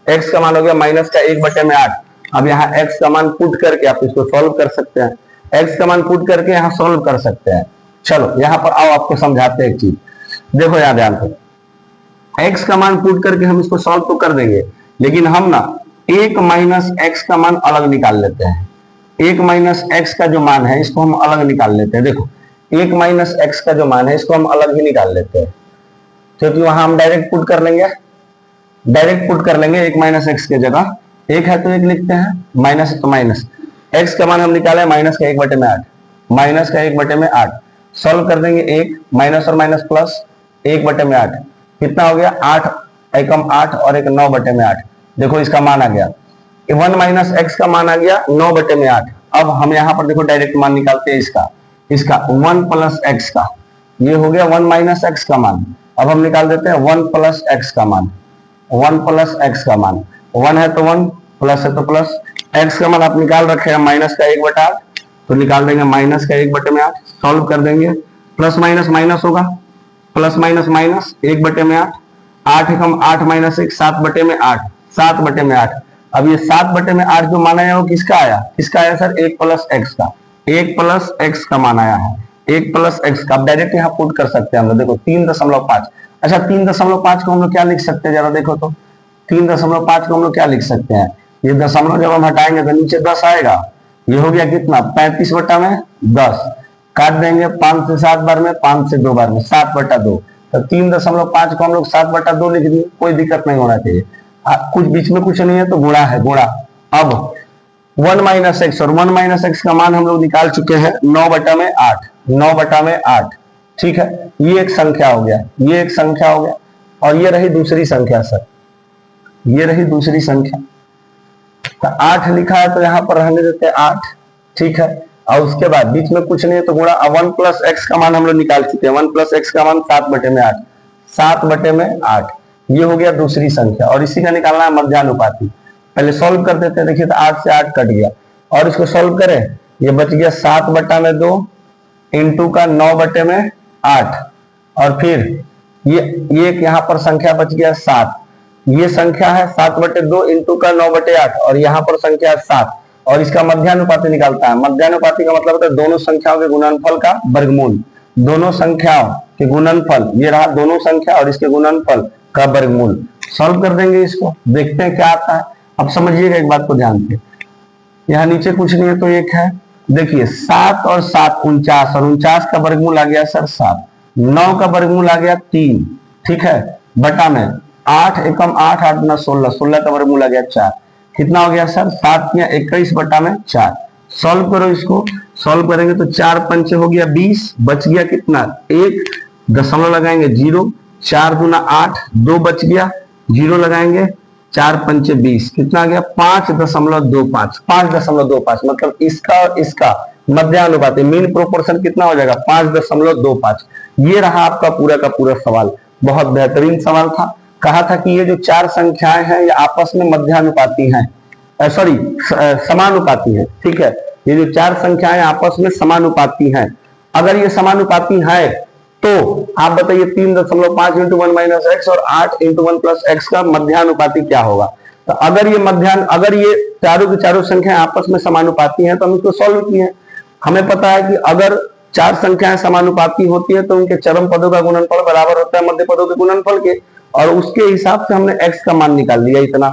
x का मान हो गया माइनस का 1/8। अब यहाँ x का मान पुट करके आप इसको सॉल्व कर सकते हैं, x का मान पुट करके यहाँ सॉल्व कर सकते हैं। चलो यहाँ पर आओ, आपको समझाते हैं एक चीज। देखो यहाँ ध्यान से, x का मान पुट करके हम इसको सॉल्व तो कर देंगे, लेकिन हम ना 1 माइनस x का मान अलग निकाल लेते हैं। 1 माइनस x का जो मान है इसको हम अलग निकाल लेते हैं। देखो 1 माइनस x का जो मान है इसको हम अलग ही निकाल लेते हैं, क्योंकि वहां हम डायरेक्ट पुट कर लेंगे, डायरेक्ट पुट कर लेंगे। 1 माइनस एक्स की जगह 1 है तो 1 लिखते हैं, माइनस है तो माइनस। x का मान हम निकाले माइनस का 1/8, माइनस का 1/8। सॉल्व कर देंगे, 1 माइनस और माइनस प्लस 1/8 कितना हो गया? 8 एकम 8 और एक 9/8। देखो इसका मान आ गया 1 माइनस एक्स का मान आ गया 9/8। अब हम यहाँ पर देखो डायरेक्ट मान निकालते हैं इसका 1 प्लस एक्स का, ये हो गया 1 माइनस एक्स का मान। अब हम निकाल देते हैं 1 प्लस एक्स का मान, 1 प्लस एक्स का मान, 1 है तो 1, प्लस है तो प्लस। एक्स का मान आप निकाल रखे हैं माइनस का 1/8, तो निकाल देंगे माइनस का 1/8। सॉल्व कर देंगे, प्लस माइनस माइनस होगा, प्लस माइनस माइनस 1/8, 8 एकम 8 माइनस 1 7/8, 7/8। अब ये 7/8 जो मान आया वो किसका आया, किसका आया सर, 1 प्लस एक्स का, 1 प्लस एक्स का मान आया है, 1 प्लस एक्स का। अब डायरेक्ट यहाँ पुट कर सकते हैं हम लोग, देखो 3.5। अच्छा 3.5 को हम लोग क्या लिख सकते हैं, जरा देखो तो 3.5 को हम लोग क्या लिख सकते हैं, ये दशमलव जब हम हटाएंगे तो नीचे 10 आएगा, ये हो गया कितना 35/10। काट देंगे 5 से 7 बार में, 5 से 2 बार में, 7/2। तो 3.5 को हम लोग 7/2 लिख दिए, कोई दिक्कत नहीं होना चाहिए। कुछ बीच में कुछ नहीं है तो गुणा है, गुणा। अब 1 माइनस एक्स, और 1 माइनस एक्स का मान हम लोग निकाल चुके हैं 9/8, 9/8। ठीक है, ये एक संख्या हो गया, ये एक संख्या हो गया, और ये रही दूसरी संख्या सर, ये रही दूसरी संख्या। तो 8 लिखा है तो यहां पर रहने देते हैं 8। ठीक है, और उसके बाद बीच में कुछ नहीं है तो गुणा। 1 प्लस एक्स का मान हम लोग निकाल चुके हैं, 1 प्लस एक्स का मान 7/8, 7/8। ये हो गया दूसरी संख्या, और इसी का निकालना है मध्यानुपाती। पहले सॉल्व कर देते हैं, देखिए तो 8 से 8 कट गया, और इसको सॉल्व करें, ये बच गया 7/2 इंटू का 9/8, और फिर ये एक यहाँ पर संख्या बच गया 7, ये संख्या है 7/2 इंटू का 9/8, और यहाँ पर संख्या 7, और इसका मध्यानुपाती निकालता है। मध्यानुपाती का मतलब होता है दोनों संख्याओं के गुणनफल का वर्गमूल, दोनों संख्याओं के गुणनफल, ये रहा दोनों संख्या और इसके गुणनफल का वर्गमूल। सॉल्व कर देंगे इसको, देखते हैं क्या आता है। अब समझिएगा एक बात को ध्यान से, यहाँ नीचे कुछ नहीं है तो एक है, देखिए 7 और 7 49, और 49 का वर्गमूल आ गया सर 7, 9 का वर्गमूल आ गया 3। ठीक है, बटा में 8 एकम 8, 8 गुना 16, 16 का वर्गमूल आ गया 4। कितना हो गया सर, 7 या 21 बटा में 4। सॉल्व करो इसको, सॉल्व करेंगे तो 4 पंचे हो गया 20, बच गया कितना 1, दशमलव लगाएंगे 0, 4 गुना 8, 2 बच गया, 0 लगाएंगे, 4 पंचे 20, कितना आ गया 5.25, 5.25। मतलब इसका और इसका मध्यानुपाती मीन प्रोपोर्शन कितना हो जाएगा 5.25। ये रहा आपका पूरा का पूरा सवाल, बहुत बेहतरीन सवाल था। कहा था कि ये जो 4 संख्याएं हैं ये आपस में मध्यानुपाती हैं, सॉरी समानुपाती हैं। ठीक है, ये जो 4 संख्याएं आपस में समानुपाती हैं। अगर ये समानुपाती है तो आप बताइए 3.5 इंटू 1 माइनस एक्स और 8 इंटू 1 प्लस एक्स का मध्यानुपाती क्या होगा। तो अगर ये चारों की चारों संख्याएं आपस में समानुपाती हैं तो हम इसको सॉल्व किए। हमें पता है कि अगर 4 संख्याएं समानुपाती होती है तो उनके चरम पदों का गुणनफल बराबर होता है मध्य पदों के गुणनफल के, और उसके हिसाब से हमने x का मान निकाल लिया इतना।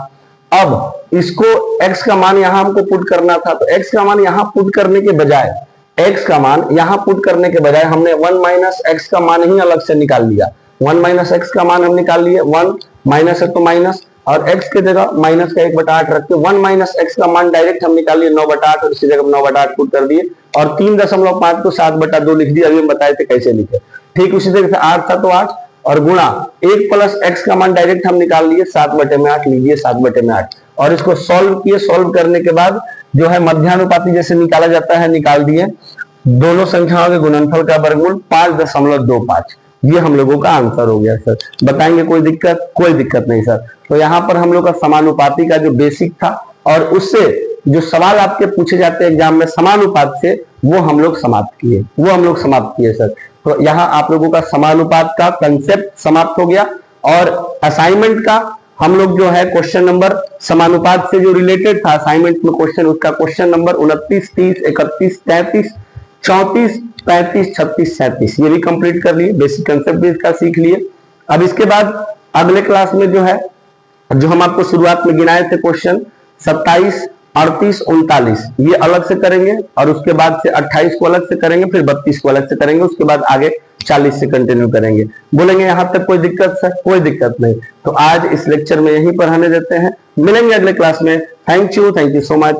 अब इसको x का मान यहां हमको पुट करना था, तो x का मान यहां पुट करने के बजाय, x का मान यहां पुट करने के बजाय हमने 1 माइनस एक्स का मान ही अलग से निकाल लिया। 1 माइनस एक्स का मान हम निकाल लिए, 1 माइनस है तो माइनस, और x के जगह माइनस का 1/8 रख के 1 माइनस एक्स का मान डायरेक्ट हम निकाल लिए 9/8, और इसी जगह 9/8 पुट कर दिए, और 3.5 को 7/2 लिख दिया। अभी हम बताए थे कैसे लिखे। ठीक उसी तरह से 8 था तो 8, और गुणा 1 प्लस एक्स का मान डायरेक्ट हम निकाल लिए 7/8, लीजिए 7/8, और इसको सॉल्व किए। सॉल्व करने के बाद जो है मध्यानुपाती जैसे निकाला जाता है निकाल दिए, दोनों संख्याओं के गुणनफल का वर्गमूल 5.25। ये हम लोगों का आंसर हो गया सर। बताएंगे कोई दिक्कत? कोई दिक्कत नहीं सर। तो यहाँ पर हम लोग का समानुपाती का जो बेसिक था, और उससे जो सवाल आपके पूछे जाते हैं एग्जाम में समानुपात से, वो हम लोग समाप्त किए सर। तो यहाँ आप लोगों का समानुपात का कंसेप्ट समाप्त हो गया, और असाइनमेंट का हम लोग जो है क्वेश्चन नंबर समानुपात से जो रिलेटेड था असाइनमेंट में क्वेश्चन, उसका क्वेश्चन नंबर 29, 30, 31, 33, 34, 35, 36, 37 ये भी कंप्लीट कर लिए, बेसिक कंसेप्ट भी इसका सीख लिए। अब इसके बाद अगले क्लास में जो है, जो हम आपको शुरुआत में गिनाए थे क्वेश्चन 27, 38, 39 ये अलग से करेंगे, और उसके बाद से 28 को अलग से करेंगे, फिर 32 को अलग से करेंगे, उसके बाद आगे 40 से कंटिन्यू करेंगे। बोलेंगे यहां तक कोई दिक्कत सर? कोई दिक्कत नहीं। तो आज इस लेक्चर में यहीं पर रहने देते हैं, मिलेंगे अगले क्लास में। Thank you so much.